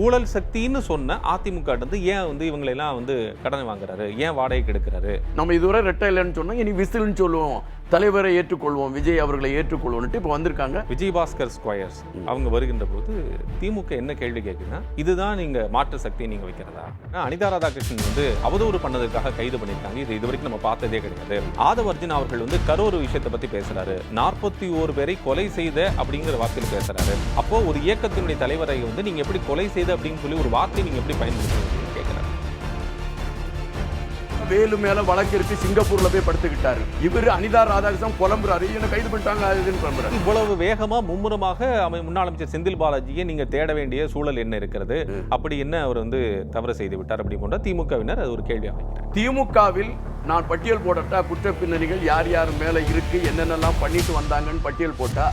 ஊழல் சக்தின்னு சொன்ன அதிமுக வந்து ஏன் வந்து இவங்களெல்லாம் வந்து கடனை வாங்குறாரு, ஏன் வாடகைக்கு எடுக்கிறாரு? நம்ம இதுவரை ரெட்டை இல்லைன்னு சொன்னா இனி விசில்னு சொல்லுவோம், தலைவரை ஏற்றுக்கொள்வோம், விஜய் அவர்களை ஏற்றுக்கொள்வோம்ட்டு இப்போ வந்திருக்காங்க. விஜயபாஸ்கர் ஸ்கொயர்ஸ் அவங்க வருகின்ற போது திமுக என்ன கேள்வி கேட்குன்னா, இதுதான் நீங்க மாற்று சக்தியை நீங்க வைக்கிறதா? அனிதா ராதாகிருஷ்ணன் வந்து அவதூறு பண்ணதுக்காக கைது பண்ணியிருக்காங்க. இது வரைக்கும் நம்ம பார்த்ததே கிடையாது. ஆதவர்ஜுன் அவர்கள் வந்து கரூர் விஷயத்தை பத்தி பேசுறாரு, 41 பேரை கொலை செய்த அப்படிங்கிற வார்த்தையில் பேசுறாரு. அப்போ ஒரு இயக்கத்தினுடைய தலைவரை வந்து நீங்க எப்படி கொலை செய்த அப்படின்னு சொல்லி ஒரு வார்த்தை நீங்க எப்படி பயன்படுத்துறீங்க கேட்கிறாரு. வேலு மேல வழக்கு இருக்கு, சிங்கப்பூர்ல போய் படுத்துக்கிட்டாரு. இவர் அனிதா ராதாகிருஷ்ணன் புலம்புறாரு, என்ன கைது பண்ணிட்டாங்க அதுன்னு புலம்புறாரு. இவ்வளவு வேகமா மும்முரமாக முன்னாள் அமைச்சர் செந்தில் பாலாஜியை நீங்க தேட வேண்டிய சூழல் என்ன இருக்கிறது? அப்படி என்ன அவர் வந்து தவறு செய்து விட்டார் அப்படி போன்ற திமுகவினர் அது ஒரு கேள்வியாக வைக்கிறார். திமுகவில் நான் பட்டியல் போடட்டா, குற்ற பின்னணிகள் யார் யார் மேல இருக்கு, என்னென்னலாம் பண்ணிட்டு வந்தாங்கன்னு பட்டியல் போட்டா.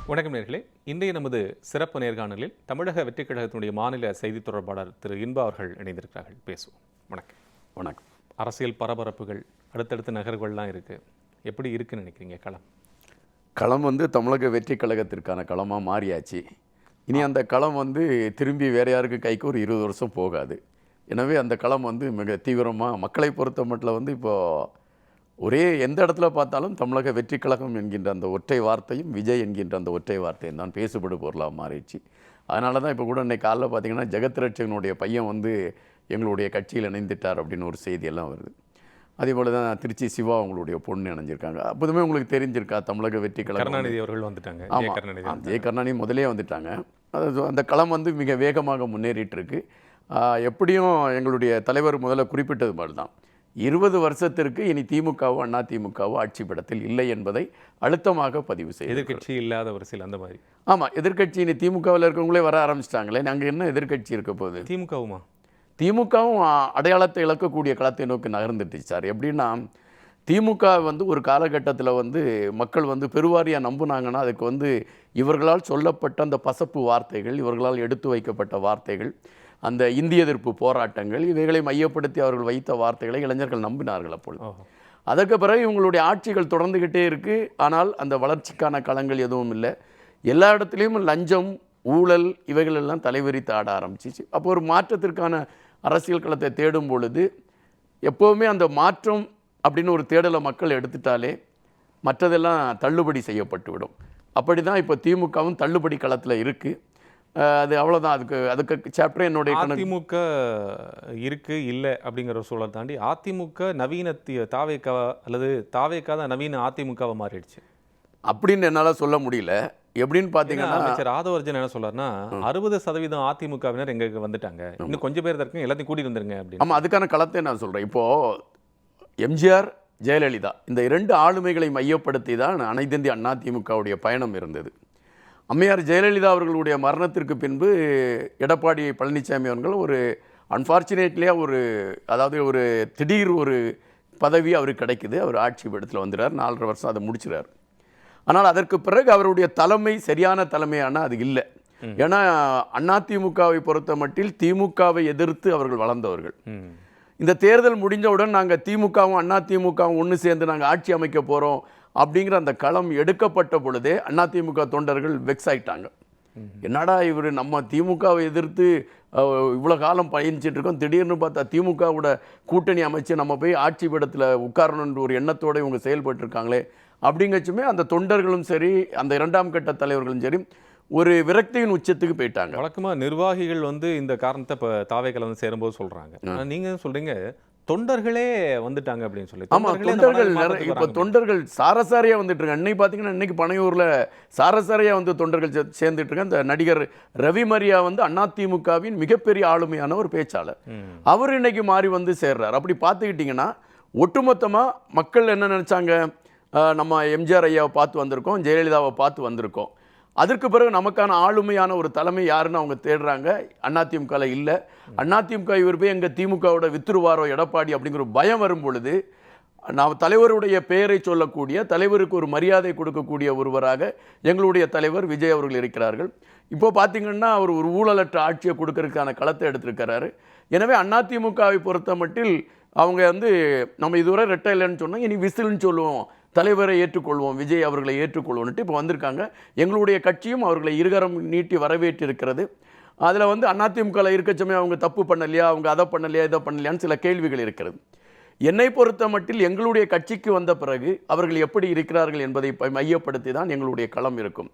வணக்கம் நேயர்களே, இன்றைய நமது சிறப்பு நேர்காணலில் தமிழக வெற்றிக் கழகத்தினுடைய மாநில செய்தி தொடர்பாளர் திரு இன்பா அவர்கள் இணைந்திருக்கிறார்கள். பேசுவோம். வணக்கம். வணக்கம். அரசியல் பரபரப்புகள் அடுத்தடுத்த நகர்கள்லாம் இருக்கு, எப்படி இருக்குன்னு நினைக்கிறீங்க களம்? களம் வந்து தமிழக வெற்றி கழகத்திற்கான களமாக மாறியாச்சு. இனி அந்த களம் வந்து திரும்பி வேற யாருக்கு கைக்கு ஒரு 20 வருஷம் போகாது. எனவே அந்த களம் வந்து மிக தீவிரமாக மக்களை பொறுத்த மட்டும் வந்து இப்போது ஒரே எந்த இடத்துல பார்த்தாலும் தமிழக வெற்றி கழகம் என்கின்ற அந்த ஒற்றை வார்த்தையும் விஜய் என்கின்ற அந்த ஒற்றை வார்த்தையும் தான் பேசுபடு பொருளாக மாறிடுச்சு. அதனால தான் இப்போ கூட இன்னைக்கு காலையில் பார்த்தீங்கன்னா ஜெகத் ரட்சகனுடைய பையன் வந்து எங்களுடைய கட்சியில் இணைந்துட்டார் அப்படின்னு ஒரு செய்தியெல்லாம் வருது. அதே போல் தான் திருச்சி சிவா அவங்களுடைய பொண்ணு இணைஞ்சிருக்காங்க. அப்போதுமே உங்களுக்கு தெரிஞ்சிருக்கா தமிழக வெற்றி கழகம் கருணாநிதி அவர்கள் வந்துட்டாங்க. ஆமாம், ஜெய கருணாநிதி முதலே வந்துட்டாங்க. அந்த களம் வந்து மிக வேகமாக முன்னேறிட்டு இருக்கு. எப்படியும் எங்களுடைய தலைவர் முதல்ல குறிப்பிட்டது மாதிரி தான் 20 வருஷத்திற்கு இனி திமுகவோ அண்ணா திமுகவோ ஆட்சி படத்தில் இல்லை என்பதை அழுத்தமாக பதிவு செய்யும். எதிர்கட்சி இல்லாத ஒரு சில அந்த மாதிரி. ஆமாம், எதிர்கட்சி இனி திமுகவில் இருக்கவங்களே வர ஆரம்பிச்சிட்டாங்களே, நாங்கள் என்ன எதிர்கட்சி இருக்க போகுது? திமுகவுமா? திமுகவும் அடையாளத்தை இழக்கக்கூடிய களத்தை நோக்கி நகர்ந்துட்டு சார். எப்படின்னா திமுக வந்து ஒரு காலகட்டத்தில் வந்து மக்கள் வந்து பெருவாரியாக நம்புனாங்கன்னா அதுக்கு வந்து இவர்களால் சொல்லப்பட்ட அந்த பசப்பு வார்த்தைகள், இவர்களால் எடுத்து வைக்கப்பட்ட வார்த்தைகள், அந்த இந்திய எதிர்ப்பு போராட்டங்கள், இவைகளை மையப்படுத்தி அவர்கள் வைத்த வார்த்தைகளை இளைஞர்கள் நம்பினார்கள். அப்பொழுது அதற்கு பிறகு இவங்களுடைய ஆட்சிகள் தொடர்ந்துக்கிட்டே இருக்குது. ஆனால் அந்த வளர்ச்சிக்கான களங்கள் எதுவும் இல்லை. எல்லா இடத்துலையும் லஞ்சம், ஊழல் இவைகள் எல்லாம் தலைவிரித்து ஆட ஆரம்பிச்சிச்சு. அப்போ ஒரு மாற்றத்திற்கான அரசியல் களத்தை தேடும் பொழுது எப்போவுமே அந்த மாற்றம் அப்படின்னு ஒரு தேடலை மக்கள் எடுத்துட்டாலே மற்றதெல்லாம் தள்ளுபடி செய்யப்பட்டுவிடும். அப்படி தான் இப்போ திமுகவும் தள்ளுபடி களத்தில் இருக்குது. அது அவ்வளோதான். அதுக்கு சாப்டர் என்னுடைய அதிமுக இருக்கு இல்லை அப்படிங்கிற சூழலை தாண்டி அதிமுக நவீன தாவேக்கா அல்லது தாவேக்கா தான் நவீன அதிமுகவை மாறிடுச்சு அப்படின்னு என்னால் சொல்ல முடியல. எப்படின்னு பார்த்தீங்கன்னா அமைச்சர் ஆதவர்ஜன் என்ன சொல்றாருன்னா 60% அதிமுகவினர் எங்களுக்கு வந்துட்டாங்க, இன்னும் கொஞ்சம் பேர் இருக்கு, எல்லாத்தையும் கூட்டிட்டு வந்துருங்க அப்படின்னு. ஆமாம், அதுக்கான களத்தை நான் சொல்கிறேன். இப்போது எம்ஜிஆர், ஜெயலலிதா இந்த 2 ஆளுமைகளை மையப்படுத்தி தான் அனைத்து இந்திய அண்ணா திமுகவுடைய பயணம் இருந்தது. அம்மையார் ஜெயலலிதா அவர்களுடைய மரணத்திற்கு பின்பு எடப்பாடி பழனிசாமி அவர்கள் ஒரு அன்ஃபார்ச்சுனேட்லியாக ஒரு திடீர் ஒரு பதவி அவருக்கு கிடைக்குது. அவர் ஆட்சி பீடத்தில் வந்துடுறார், 4.5 வருஷம் அதை முடிச்சுறார். ஆனால் அதற்கு பிறகு அவருடைய தலைமை சரியான தலைமையான அது இல்லை. ஏன்னா அதிமுகவை பொறுத்த மட்டில் திமுகவை எதிர்த்து அவர்கள் வளர்ந்தவர்கள். இந்த தேர்தல் முடிஞ்சவுடன் நாங்கள் திமுகவும் அதிமுகவும் ஒன்று சேர்ந்து நாங்கள் ஆட்சி அமைக்க போகிறோம் அப்படிங்கிற அந்த களம் எடுக்கப்பட்ட பொழுதே அதிமுக தொண்டர்கள் வெக்ஸ் ஆகிட்டாங்க. என்னடா இவர் நம்ம திமுகவை எதிர்த்து இவ்வளோ காலம் பயணிச்சுட்டு இருக்கோம், திடீர்னு பார்த்தா திமுகவோட கூட்டணி அமைச்சு நம்ம போய் ஆட்சி பீடத்தில் உட்காரணுன்ற ஒரு எண்ணத்தோடு இவங்க செயல்பட்டுருக்காங்களே அப்படிங்கச்சுமே அந்த தொண்டர்களும் சரி, அந்த 2ஆம் கட்ட தலைவர்களும் சரி ஒரு விரக்தியின் உச்சத்துக்கு போயிட்டாங்க. வழக்கமாக நிர்வாகிகள் வந்து இந்த காரணத்தை இப்போ தாவேக்கல வந்து சேரும்போது சொல்கிறாங்க. நீங்கள் சொல்கிறீங்க தொண்டர்களே வந்துட்டாங்க அப்படின்னு சொல்லி. ஆமாம், தொண்டர்கள் இப்போ தொண்டர்கள் சாரசாரியாக வந்துட்டு இருக்காங்க. இன்னைக்கு பார்த்தீங்கன்னா இன்னைக்கு பனையூரில் சாரசாரியாக வந்து தொண்டர்கள் சேர்ந்துட்டு இருக்காங்க. இந்த நடிகர் ரவி மரியா வந்து அதிமுகவின் மிகப்பெரிய ஆளுமையான ஒரு பேச்சாளர். அவர் இன்னைக்கு மாறி வந்து சேர்றார். அப்படி பார்த்துக்கிட்டிங்கன்னா ஒட்டுமொத்தமாக மக்கள் என்ன நினச்சாங்க, நம்ம எம்ஜிஆர் ஐயாவை பார்த்து வந்திருக்கோம், ஜெயலலிதாவை பார்த்து வந்திருக்கோம், அதற்கு பிறகு நமக்கான ஆளுமையான ஒரு தலைமை யாருன்னு அவங்க தேடுறாங்க. அதிமுகவில் இல்லை. அதிமுக இவர் போய் எங்கள் திமுகவோட வித்துருவாரோ எடப்பாடி அப்படிங்கிற ஒரு பயம் வரும் பொழுது நாம் தலைவருடைய பெயரை சொல்லக்கூடிய, தலைவருக்கு ஒரு மரியாதை கொடுக்கக்கூடிய ஒருவராக எங்களுடைய தலைவர் விஜய் அவர்கள் இருக்கிறார்கள். இப்போ பார்த்தீங்கன்னா அவர் ஒரு ஊழலற்ற ஆட்சியை கொடுக்கறதுக்கான களத்தை எடுத்திருக்கிறாரு. எனவே அதிமுகவை பொறுத்த மட்டில் அவங்க வந்து நம்ம இதுவரை ரெட்டை இல்லைன்னு சொன்னால் இனி விசில்னு சொல்லுவோம், தலைவரை ஏற்றுக்கொள்வோம், விஜய் அவர்களை ஏற்றுக்கொள்வோம்னுட்டு இப்போ வந்திருக்காங்க. எங்களுடைய கட்சியும் அவர்களை இருகரம் நீட்டி வரவேற்று இருக்கிறது. அதில் வந்து அதிமுகவில் இருக்க சமயம் அவங்க தப்பு பண்ணலையா, அவங்க அதை பண்ணலையா, இதை பண்ணலையான்னு சில கேள்விகள் இருக்கிறது. என்னை பொறுத்த மட்டில் எங்களுடைய கட்சிக்கு வந்த பிறகு அவர்கள் எப்படி இருக்கிறார்கள் என்பதை மையப்படுத்தி தான் எங்களுடைய களம் இருக்கும்.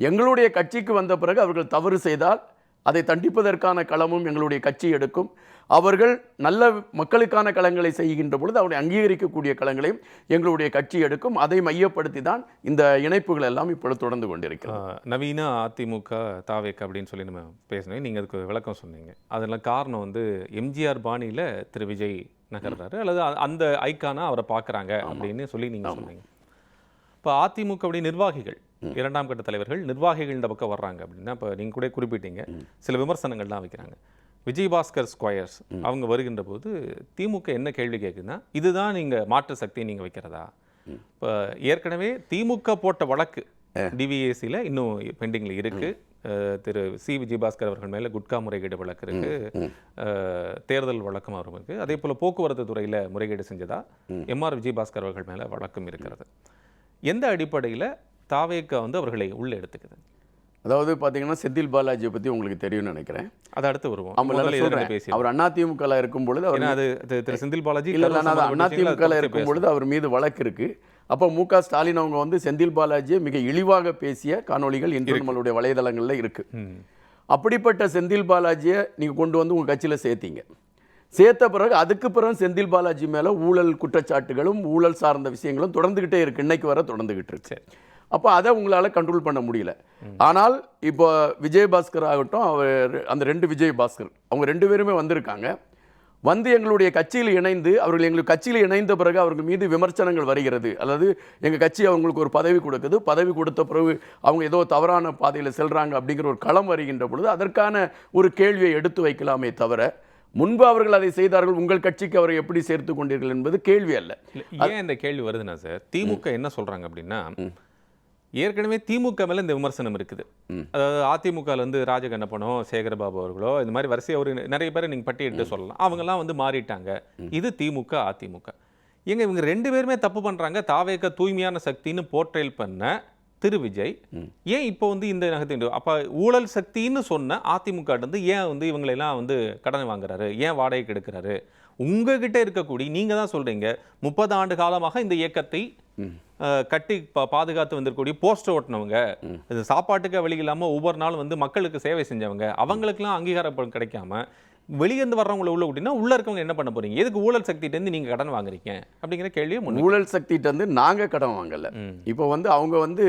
எங்களுடைய கட்சிக்கு வந்த பிறகு அவர்கள் தவறு செய்தால் அதை தண்டிப்பதற்கான களமும் எங்களுடைய கட்சி எடுக்கும். அவர்கள் நல்ல மக்களுக்கான களங்களை செய்கின்ற பொழுது அவரை அங்கீகரிக்கக்கூடிய களங்களையும் எங்களுடைய கட்சி எடுக்கும். அதை மையப்படுத்தி தான் இந்த இணைப்புகள் எல்லாம் இப்பொழுது தொடர்ந்து கொண்டிருக்கிறது. நவீன அதிமுக தாவேக் அப்படின்னு சொல்லி நம்ம பேசினோம், நீங்கள் அதுக்கு விளக்கம் சொன்னீங்க. அதெல்லாம் காரணம் வந்து எம்ஜிஆர் பாணியில் திரு விஜய் நகர்றாரு, அல்லது அந்த ஐக்கானா அவரை பார்க்குறாங்க அப்படின்னு சொல்லி நீங்கள் சொன்னீங்க. இப்போ அதிமுகவுடைய நிர்வாகிகள், இரண்டாம் கட்ட தலைவர்கள், நிர்வாகிகள் இந்த பக்கம் வர்றாங்க அப்படின்னா, இப்போ நீங்கள் கூட குறிப்பிட்டீங்க, சில விமர்சனங்கள்லாம் வைக்கிறாங்க. விஜயபாஸ்கர் ஸ்கொயர்ஸ் அவங்க வருகின்ற போது திமுக என்ன கேள்வி கேட்குதுன்னா, இதுதான் நீங்கள் மாற்று சக்தியை நீங்கள் வைக்கிறதா? இப்போ ஏற்கனவே திமுக போட்ட வழக்கு டிவிஏசியில் இன்னும் பெண்டிங்கில் இருக்குது. திரு சி விஜயபாஸ்கர் அவர்கள் மேலே குட்கா முறைகேடு வழக்கு இருக்குது, தேர்தல் வழக்கம் அவரும் இருக்குது. அதே போல் போக்குவரத்து துறையில் முறைகேடு செஞ்சதா எம்ஆர் விஜயபாஸ்கர் அவர்கள் மேலே வழக்கம் இருக்கிறது. எந்த அடிப்படையில் தாவேக்கா வந்து அவர்களை உள்ளே எடுத்துக்குது? அதாவது பார்த்தீங்கன்னா செந்தில் பாலாஜியை பற்றி உங்களுக்கு தெரியும்னு நினைக்கிறேன். அதை அடுத்து வருவோம். அவர் அதிமுகவில் இருக்கும் பொழுது திரு செந்தில் பாலாஜி அதிமுகவில் இருக்கும் பொழுது அவர் மீது வழக்கு இருக்கு. அப்போ மு.க. ஸ்டாலின் அவங்க வந்து செந்தில் பாலாஜியை மிக இழிவாக பேசிய காணொலிகள் இன்று நம்மளுடைய வலைதளங்களில் இருக்கு. அப்படிப்பட்ட செந்தில் பாலாஜியை நீங்கள் கொண்டு வந்து உங்கள் கட்சியில் சேர்த்தீங்க. சேர்த்த பிறகு அதுக்கு பிறகு செந்தில் பாலாஜி மேலே ஊழல் குற்றச்சாட்டுகளும் ஊழல் சார்ந்த விஷயங்களும் தொடர்ந்துகிட்டே இருக்கு, இன்னைக்கு வர தொடர்ந்துகிட்டு இருக்கு. அப்போ அதை உங்களால் கண்ட்ரோல் பண்ண முடியல. ஆனால் இப்போ விஜயபாஸ்கர் ஆகட்டும், அவர் அந்த 2 விஜயபாஸ்கர் அவங்க 2 பேருமே வந்திருக்காங்க. வந்து எங்களுடைய கட்சியில் இணைந்து அவர்கள் எங்களுக்கு கட்சியில் இணைந்த பிறகு அவர்கள் மீது விமர்சனங்கள் வருகிறது. அதாவது எங்கள் கட்சி அவங்களுக்கு ஒரு பதவி கொடுக்குது, பதவி கொடுத்த பிறகு அவங்க ஏதோ தவறான பாதையில் செல்றாங்க அப்படிங்கிற ஒரு களம் வருகின்ற பொழுது அதற்கான ஒரு கேள்வியை எடுத்து வைக்கலாமே தவிர, முன்பு அவர்கள் அதை செய்தார்கள், உங்கள் கட்சிக்கு அவரை எப்படி சேர்த்து கொண்டீர்கள் என்பது கேள்வி அல்ல. ஏன் இந்த கேள்வி வருதுன்னா சார், திமுக என்ன சொல்றாங்க அப்படின்னா, ஏற்கனவே திமுக மேல இந்த விமர்சனம் இருக்குது. அதாவது அதிமுகல இருந்து ராஜகண்ணப்பனோ சேகரபாபு அவர்களோ இந்த மாதிரி வரிசையா ஒரு நிறைய பேரை நீங்க பட்டியலிட்டு சொல்லலாம், அவங்கெல்லாம் வந்து மாறிட்டாங்க. இது திமுக அதிமுக. எங்க இவங்க 2 பேருமே தப்பு பண்றாங்க. தாவேக தூய்மையான சக்தின்னு போர்ட்ரேல் பண்ண திரு விஜய் ஏன் இப்போ வந்து இந்த நகர்த்தி, அப்ப ஊழல் சக்தின்னு சொன்ன அதிமுக வந்து ஏன் வந்து இவங்களெல்லாம் வந்து கடன் வாங்குறாரு, ஏன் வாடகைக்கு எடுக்கிறாரு? உங்ககிட்ட இருக்கக்கூடிய நீங்க தான் சொல்றீங்க 30 ஆண்டு காலமாக இந்த இயக்கத்தை கட்டி பாதுகாத்து வந்திருக்கக்கூடிய போஸ்டர் ஓட்டினவங்க, சாப்பாட்டுக்கு வழி இல்லாமல் ஒவ்வொரு நாளும் வந்து மக்களுக்கு சேவை செஞ்சவங்க, அவங்களுக்குலாம் அங்கீகாரம் கிடைக்காம வெளியேந்து வர்றவங்களை உள்ள விட்டினா உள்ள இருக்கவங்க என்ன பண்ண போறீங்க? எதுக்கு ஊழல் சக்திட்டேருந்து நீங்க கடன் வாங்குறீங்க அப்படிங்கிற கேள்வியை ஊழல் சக்திட்டேருந்து நாங்கள் கடன் வாங்கல. இப்போ வந்து அவங்க வந்து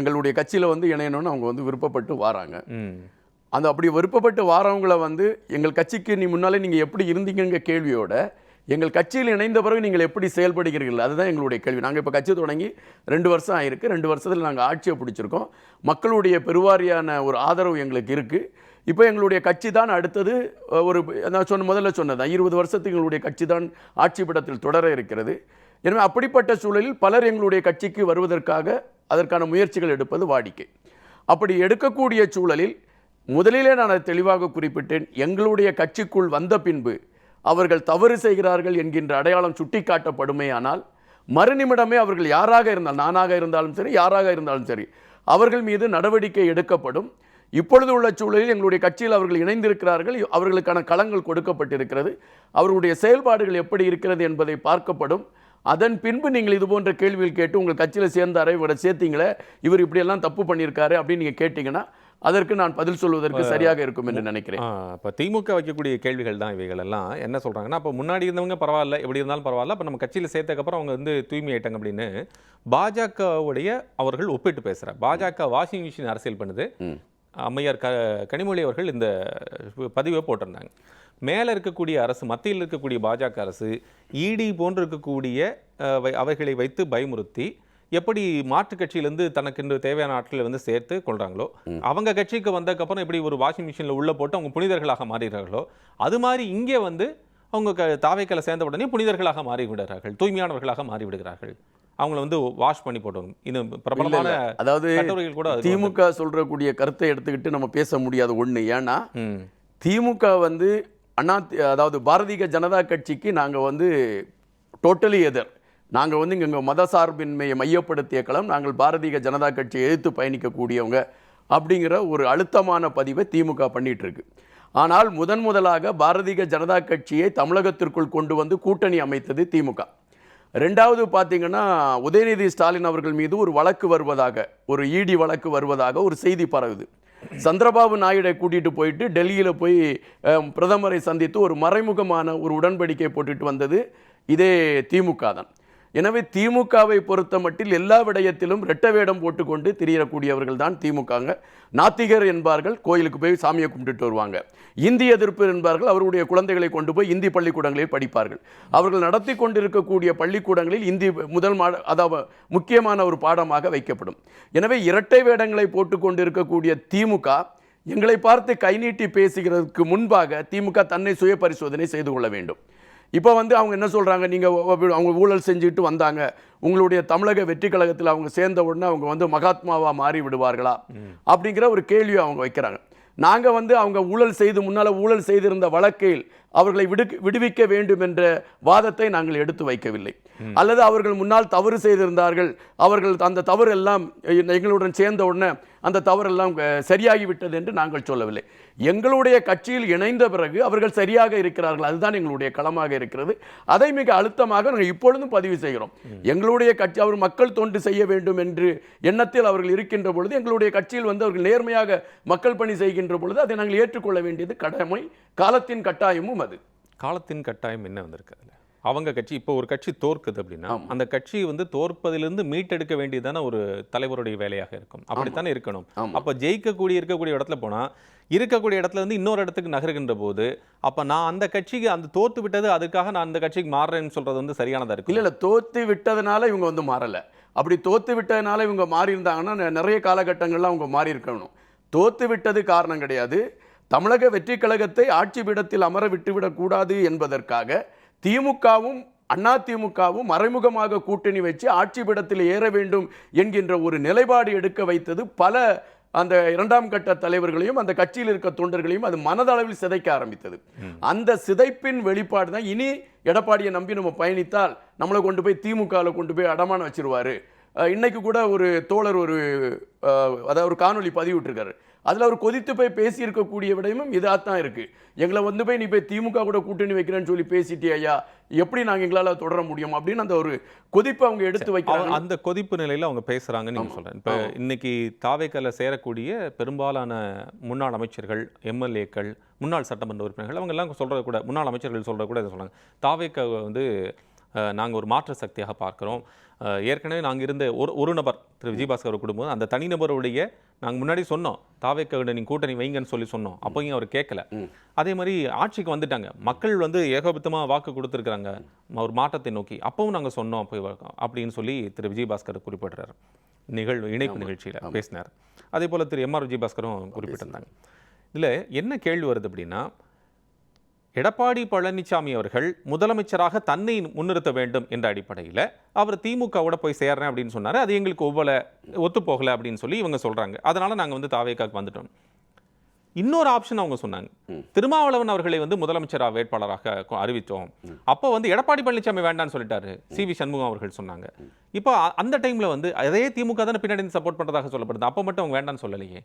எங்களுடைய கட்சியில் வந்து இணையணும்னு அவங்க வந்து விருப்பப்பட்டு வராங்க. அந்த அப்படி விருப்பப்பட்டு வாரவங்களை வந்து எங்கள் கட்சிக்கு நீ முன்னாலே நீங்கள் எப்படி இருந்தீங்க கேள்வியோட எங்கள் கட்சியில் இணைந்த பிறகு நீங்கள் எப்படி செயல்படுகிறீர்கள், அதுதான் எங்களுடைய கேள்வி. நாங்கள் இப்போ கட்சி தொடங்கி 2 வருஷம் ஆயிருக்கு. 2 வருஷத்தில் நாங்கள் ஆட்சியை பிடிச்சிருக்கோம். மக்களுடைய பெருவாரியான ஒரு ஆதரவு எங்களுக்கு இருக்குது. இப்போ எங்களுடைய கட்சி தான் அடுத்தது ஒரு நான் முதல்ல சொன்னதான் 20 வருஷத்துக்கு எங்களுடைய கட்சி தான் ஆட்சி படத்தில் தொடர இருக்கிறது. எனவே அப்படிப்பட்ட சூழலில் பலர் எங்களுடைய கட்சிக்கு வருவதற்காக அதற்கான முயற்சிகள் எடுப்பது வாடிக்கை. அப்படி எடுக்கக்கூடிய சூழலில் முதலிலே நான் அதை தெளிவாக குறிப்பிட்டேன். எங்களுடைய கட்சிக்குள் வந்த பின்பு அவர்கள் தவறு செய்கிறார்கள் என்கின்ற அடையாளம் சுட்டி காட்டப்படுமேயானால் மறுநிமிடமே அவர்கள் யாராக இருந்தால், நானாக இருந்தாலும் சரி யாராக இருந்தாலும் சரி, அவர்கள் மீது நடவடிக்கை எடுக்கப்படும். இப்பொழுது உள்ள சூழலில் எங்களுடைய கட்சியில் அவர்கள் இணைந்திருக்கிறார்கள், அவர்களுக்கான களங்கள் கொடுக்கப்பட்டிருக்கிறது. அவர்களுடைய செயல்பாடுகள் எப்படி இருக்கிறது என்பதை பார்க்கப்படும். அதன் பின்பு நீங்கள் இது போன்ற கேள்விகள் கேட்டு உங்கள் கட்சியில் சேர்ந்தாரே, இவரை சேர்த்தீங்களே, இவர் இப்படியெல்லாம் தப்பு பண்ணியிருக்காரு அப்படின்னு நீங்கள் கேட்டிங்கன்னா அதற்கு நான் பதில் சொல்வதற்கு சரியாக இருக்கும் என்று நினைக்கிறேன். இப்போ திமுக வைக்கக்கூடிய கேள்விகள் தான் இவைகள் எல்லாம். என்ன சொல்கிறாங்கன்னா, அப்போ முன்னாடி இருந்தவங்க பரவாயில்ல, எப்படி இருந்தாலும் பரவாயில்ல, அப்போ நம்ம கட்சியில் சேர்த்ததுக்கப்புறம் அவங்க வந்து தூய்மை ஆயிட்டாங்க அப்படின்னு பாஜகவுடைய அவர்கள் ஒப்பிட்டு பேசுகிறார். பாஜக வாஷிங் மிஷின் அரசியல் பண்ணுது. அம்மையார் கனிமொழி அவர்கள் இந்த பதிவை போட்டிருந்தாங்க. மேலே இருக்கக்கூடிய அரசு, மத்தியில் இருக்கக்கூடிய பாஜக அரசு இடி போன்று இருக்கக்கூடிய அவைகளை வைத்து பயமுறுத்தி எப்படி மாற்றுக் கட்சியிலேருந்து தனக்கு தேவையான ஆட்களை வந்து சேர்த்து கொள்றாங்களோ, அவங்க கட்சிக்கு வந்ததுக்கப்புறம் எப்படி ஒரு வாஷிங் மிஷினில் உள்ள போட்டு அவங்க புனிதர்களாக மாறுகிறார்களோ, அது மாதிரி இங்கே வந்து அவங்க தாவேக்கல சேர்ந்த உடனே புனிதர்களாக மாறி விடுகிறார்கள், தூய்மையானவர்களாக மாறி விடுகிறார்கள். அவங்கள வந்து வாஷ் பண்ணி போட்டோம். இது பிரபலமான அதாவது கூட திமுக சொல்றக்கூடிய கருத்தை எடுத்துக்கிட்டு நம்ம பேச முடியாது ஒண்ணு. ஏன்னா திமுக வந்து அதாவது பாரதிய ஜனதா கட்சிக்கு நாங்கள் வந்து டோட்டலி எதிர். நாங்கள் வந்து இங்கே மதசார்பின்மையை மையப்படுத்திய களம், நாங்கள் பாரதிய ஜனதா கட்சியை எதிர்த்து பயணிக்கக்கூடியவங்க அப்படிங்கிற ஒரு அழுத்தமான பதிவை திமுக பண்ணிட்டு இருக்கு. ஆனால் முதலாக பாரதிய ஜனதா கட்சியை தமிழகத்திற்குள் கொண்டு வந்து கூட்டணி அமைத்தது திமுக. ரெண்டாவது பார்த்தீங்கன்னா, உதயநிதி ஸ்டாலின் அவர்கள் மீது ஒரு வழக்கு வருவதாக, ஒரு இடி வழக்கு வருவதாக ஒரு செய்தி பரவுது. சந்திரபாபு நாயுடை கூட்டிட்டு போயிட்டு டெல்லியில் போய் பிரதமரை சந்தித்து ஒரு மறைமுகமான ஒரு உடன்படிக்கை போட்டுட்டு வந்தது இதே திமுக தான். எனவே திமுகவை பொறுத்த மட்டில் எல்லா விடயத்திலும் ரெட்ட வேடம் போட்டுக்கொண்டு திரியக்கூடியவர்கள் தான் திமுகங்க. நாத்திகர் என்பார்கள், கோயிலுக்கு போய் சாமியை கும்பிட்டுட்டு வருவாங்க. இந்தி எதிர்ப்பு என்பார்கள், அவருடைய குழந்தைகளை கொண்டு போய் இந்தி பள்ளிக்கூடங்களில் படிப்பார்கள். அவர்கள் நடத்தி கொண்டிருக்கக்கூடிய பள்ளிக்கூடங்களில் இந்தி அதாவது முக்கியமான ஒரு பாடமாக வைக்கப்படும். எனவே இரட்டை வேடங்களை போட்டுக்கொண்டு இருக்கக்கூடிய திமுக எங்களை பார்த்து கை நீட்டி பேசுகிறதுக்கு முன்பாக திமுக தன்னை சுய பரிசோதனை செய்து கொள்ள வேண்டும். இப்போ வந்து அவங்க என்ன சொல்கிறாங்க, நீங்கள் அவங்க ஊழல் செஞ்சுட்டு வந்தாங்க, உங்களுடைய தமிழக வெற்றி கழகத்தில் அவங்க சேர்ந்த உடனே அவங்க வந்து மகாத்மாவாக மாறி விடுவார்களா அப்படிங்கிற ஒரு கேள்வியை அவங்க வைக்கிறாங்க. நாங்கள் வந்து அவங்க முன்னால் ஊழல் செய்திருந்த வழக்கில் அவர்களை விடுவிக்க வேண்டும் என்ற வாதத்தை நாங்கள் எடுத்து வைக்கவில்லை. அல்லது அவர்கள் முன்னால் தவறு செய்திருந்தார்கள், அவர்கள் அந்த தவறு எல்லாம் எங்களுடன் சேர்ந்த உடனே அந்த தவறெல்லாம் சரியாகிவிட்டது என்று நாங்கள் சொல்லவில்லை. எங்களுடைய கட்சியில் இணைந்த பிறகு அவர்கள் சரியாக இருக்கிறார்கள், அதுதான் எங்களுடைய களமாக இருக்கிறது. அதை மிக அழுத்தமாக நாங்கள் இப்பொழுதும் பதிவு செய்கிறோம். எங்களுடைய கட்சி அவர் மக்கள் தொண்டு செய்ய வேண்டும் என்று எண்ணத்தில் அவர்கள் இருக்கின்ற பொழுது, எங்களுடைய கட்சியில் வந்து அவர்கள் நேர்மையாக மக்கள் பணி செய்கின்ற பொழுது அதை நாங்கள் ஏற்றுக்கொள்ள வேண்டியது கடமை, காலத்தின் கட்டாயமும். அது காலத்தின் கட்டாயம் என்ன வந்திருக்கு அதுல? அவங்க கட்சி இப்போ ஒரு கட்சி தோற்குது அப்படின்னா அந்த கட்சி வந்து தோற்பதிலிருந்து மீட்டெடுக்க வேண்டியதான ஒரு தலைவருடைய வேலையாக இருக்கும். அப்படித்தானே இருக்கணும். அப்ப இருக்கக்கூடிய இடத்துல போனா இருக்கக்கூடிய இடத்துல இருந்து இன்னொரு இடத்துக்கு நகர்கின்ற போது அப்ப நான் அந்த கட்சிக்கு அந்த தோத்து விட்டது, அதுக்காக நான் அந்த கட்சிக்கு மாறுறேன்னு சொல்றது வந்து சரியானதா இருக்கு? இல்ல தோத்து விட்டதுனால இவங்க வந்து மாறல. அப்படி தோத்து விட்டதுனால இவங்க மாறி இருந்தாங்கன்னா நிறைய காலகட்டங்கள்ல அவங்க மாறி இருக்கணும். தோத்து விட்டது காரணம் கிடையாது. தமிழக வெற்றி கழகத்தை ஆட்சி பீடத்தில் அமர விட்டுவிடக் கூடாது என்பதற்காக திமுகவும் அதிமுகவும் மறைமுகமாக கூட்டணி வச்சு ஆட்சி பீடத்தில் ஏற வேண்டும் என்கின்ற ஒரு நிலைப்பாடு எடுக்க வைத்தது பல அந்த இரண்டாம் கட்ட தலைவர்களையும் அந்த கட்சியில் இருக்க தொண்டர்களையும் அது மனதளவில் சிதைக்க ஆரம்பித்தது. அந்த சிதைப்பின் வெளிப்பாடு தான் இனி எடப்பாடியை நம்பி நம்ம பயணித்தால் நம்மளை கொண்டு போய் திமுகவில் கொண்டு போய் அடமானம் வச்சிருவாரு. இன்னைக்கு கூட ஒரு தோழர் அதாவது ஒரு காணொலி பதிவிட்டிருக்காரு. அதில் அவர் கொதித்து போய் பேசியிருக்கக்கூடிய விடயமும் இதாக தான் இருக்கு. எங்களை வந்து போய் நீ போய் திமுக கூட கூட்டணி வைக்கிறேன்னு சொல்லி பேசிட்டே ஐயா, எப்படி நாங்கள் எங்களால் தொடர முடியும் அப்படின்னு அந்த ஒரு கொதிப்பு அவங்க எடுத்து வைக்கிறாங்க. அந்த கொதிப்பு நிலையில் அவங்க பேசுறாங்கன்னு நீங்க சொல்றேன். இப்போ இன்னைக்கு தாவேக்கால சேரக்கூடிய பெரும்பாலான முன்னாள் அமைச்சர்கள், எம்எல்ஏக்கள், முன்னாள் சட்டமன்ற உறுப்பினர்கள் அவங்க எல்லாம் சொல்றது கூட, முன்னாள் அமைச்சர்கள் சொல்றது கூட இதை சொல்றாங்க. தாவேக்கா வந்து நாங்கள் ஒரு மாற்று சக்தியாக பார்க்கிறோம். ஏற்கனவே நாங்கள் இருந்த ஒரு நபர் திரு விஜயபாஸ்கர் குடும்பம், அந்த தனிநபருடைய நாங்கள் முன்னாடி சொன்னோம் தாவேக்காவிட நீங்கள் கூட்டணி வைங்கன்னு சொல்லி சொன்னோம். அப்போயும் அவர் கேட்கல. அதே மாதிரி ஆட்சிக்கு வந்துட்டாங்க, மக்கள் வந்து ஏகோபித்தமாக வாக்கு கொடுத்துருக்குறாங்க ஒரு மாற்றத்தை நோக்கி. அப்பவும் நாங்கள் சொன்னோம் அப்படின்னு சொல்லி திரு விஜயபாஸ்கர் குறிப்பிடுறாரு. இணைப்பு நிகழ்ச்சியில் பேசினார். அதே போல் திரு எம்ஆர் விஜயபாஸ்கரும் குறிப்பிட்டிருந்தாங்க. இதில் என்ன கேள்வி வருது அப்படின்னா, எடப்பாடி பழனிசாமி அவர்கள் முதலமைச்சராக தன்னை முன்னிறுத்த வேண்டும் என்ற அடிப்படையில் அவர் திமுகவோட போய் சேர்றேன் அப்படின்னு சொன்னார். அது எங்களுக்கு ஒத்து போகலை அப்படின்னு சொல்லி இவங்க சொல்றாங்க. அதனால நாங்கள் வந்து தாவேக்காக்கு வந்துட்டோம். இன்னொரு ஆப்ஷன் அவங்க சொன்னாங்க, திருமாவளவன் அவர்களை வந்து முதலமைச்சர் வேட்பாளராக அறிவித்தோம். அப்போ வந்து எடப்பாடி பழனிசாமி வேண்டான்னு சொல்லிட்டாரு சி.வி. சண்முகம் அவர்கள் சொன்னாங்க. இப்போ அந்த டைம்ல வந்து அதே திமுக தானே பின்னாடி சப்போர்ட் பண்றதாக சொல்லப்படுது. அப்போ மட்டும் அவங்க வேண்டான்னு சொல்லலையே.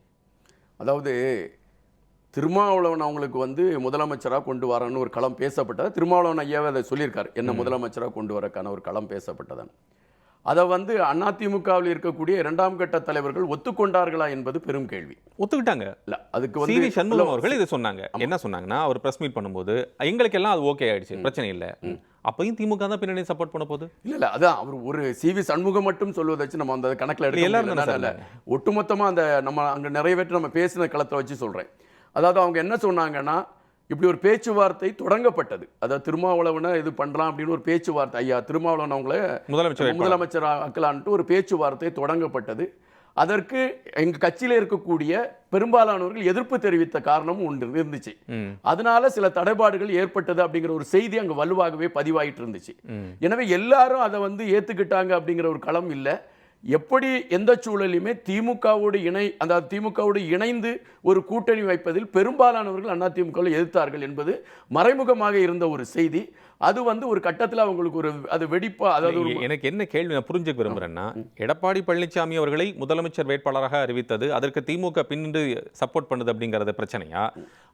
அதாவது திருமாவளவன் அவங்களுக்கு வந்து முதலமைச்சராக கொண்டு வரன்னு ஒரு களம் பேசப்பட்டது. திருமாவளவன் ஐயாவே அதை சொல்லியிருக்காரு, என்ன முதலமைச்சராக கொண்டு வரக்கான ஒரு களம் பேசப்பட்டதான். அதை வந்து அதிமுகவில் இருக்கக்கூடிய இரண்டாம் கட்ட தலைவர்கள் ஒத்துக்கொண்டார்களா என்பது பெரும் கேள்வி. ஒத்துக்கிட்டாங்க. இல்ல அதுக்கு வந்து சி.வி. சண்முகம் அவர்கள் இது சொன்னாங்க. என்ன சொன்னாங்கன்னா, அவர் பிரஸ் மீட் பண்ணும்போது எங்களுக்கு எல்லாம் அது ஓகே ஆயிடுச்சு, பிரச்சனை இல்லை. அப்பயும் திமுக தான் பின்னாடி சப்போர்ட் பண்ண போகுது. இல்ல அதான் அவர் ஒரு சி.வி. சண்முகம் மட்டும் சொல்வதை வச்சு நம்ம அந்த கணக்கில் எடுக்க ஒட்டுமொத்தமா அந்த நம்ம அங்க நிறைவேற்ற நம்ம பேசின களத்தை வச்சு சொல்றேன். அதாவது அவங்க என்ன சொன்னாங்கன்னா, இப்படி ஒரு பேச்சுவார்த்தை தொடங்கப்பட்டது. அதாவது திருமாவளவனை இது பண்ணலாம் அப்படின்னு ஒரு பேச்சுவார்த்தை, ஐயா திருமாவளவன் அவங்கள முதலமைச்சர் ஆக்கலான்ட்டு ஒரு பேச்சுவார்த்தை தொடங்கப்பட்டது. அதற்கு எங்க கட்சியில இருக்கக்கூடிய பெரும்பாலானவர்கள் எதிர்ப்பு தெரிவித்த காரணமும் இருந்துச்சு. அதனால சில தடைபாடுகள் ஏற்பட்டது அப்படிங்கிற ஒரு செய்தி அங்க வலுவாகவே பதிவாயிட்டு இருந்துச்சு. எனவே எல்லாரும் அதை வந்து ஏத்துக்கிட்டாங்க அப்படிங்கிற ஒரு களம் இல்லை. எப்படி எந்த சூழலையுமே திமுகவோடு அதாவது திமுகவோடு இணைந்து ஒரு கூட்டணி வைப்பதில் பெரும்பாலானவர்கள் அதிமுகவில் எதிர்த்தார்கள் என்பது மறைமுகமாக இருந்த ஒரு செய்தி. அது ஒரு கட்டத்தில் அவங்களுக்கு அது வெடிப்பா. அதாவது எனக்கு என்ன கேள்வி நான் புரிஞ்சுக்க விரும்புறேன்னா, எடப்பாடி பழனிசாமி அவர்களை முதலமைச்சர் வேட்பாளராக அறிவித்தது அதற்கு திமுக பின்னின்று சப்போர்ட் பண்ணுது அப்படிங்கறது பிரச்சனையா,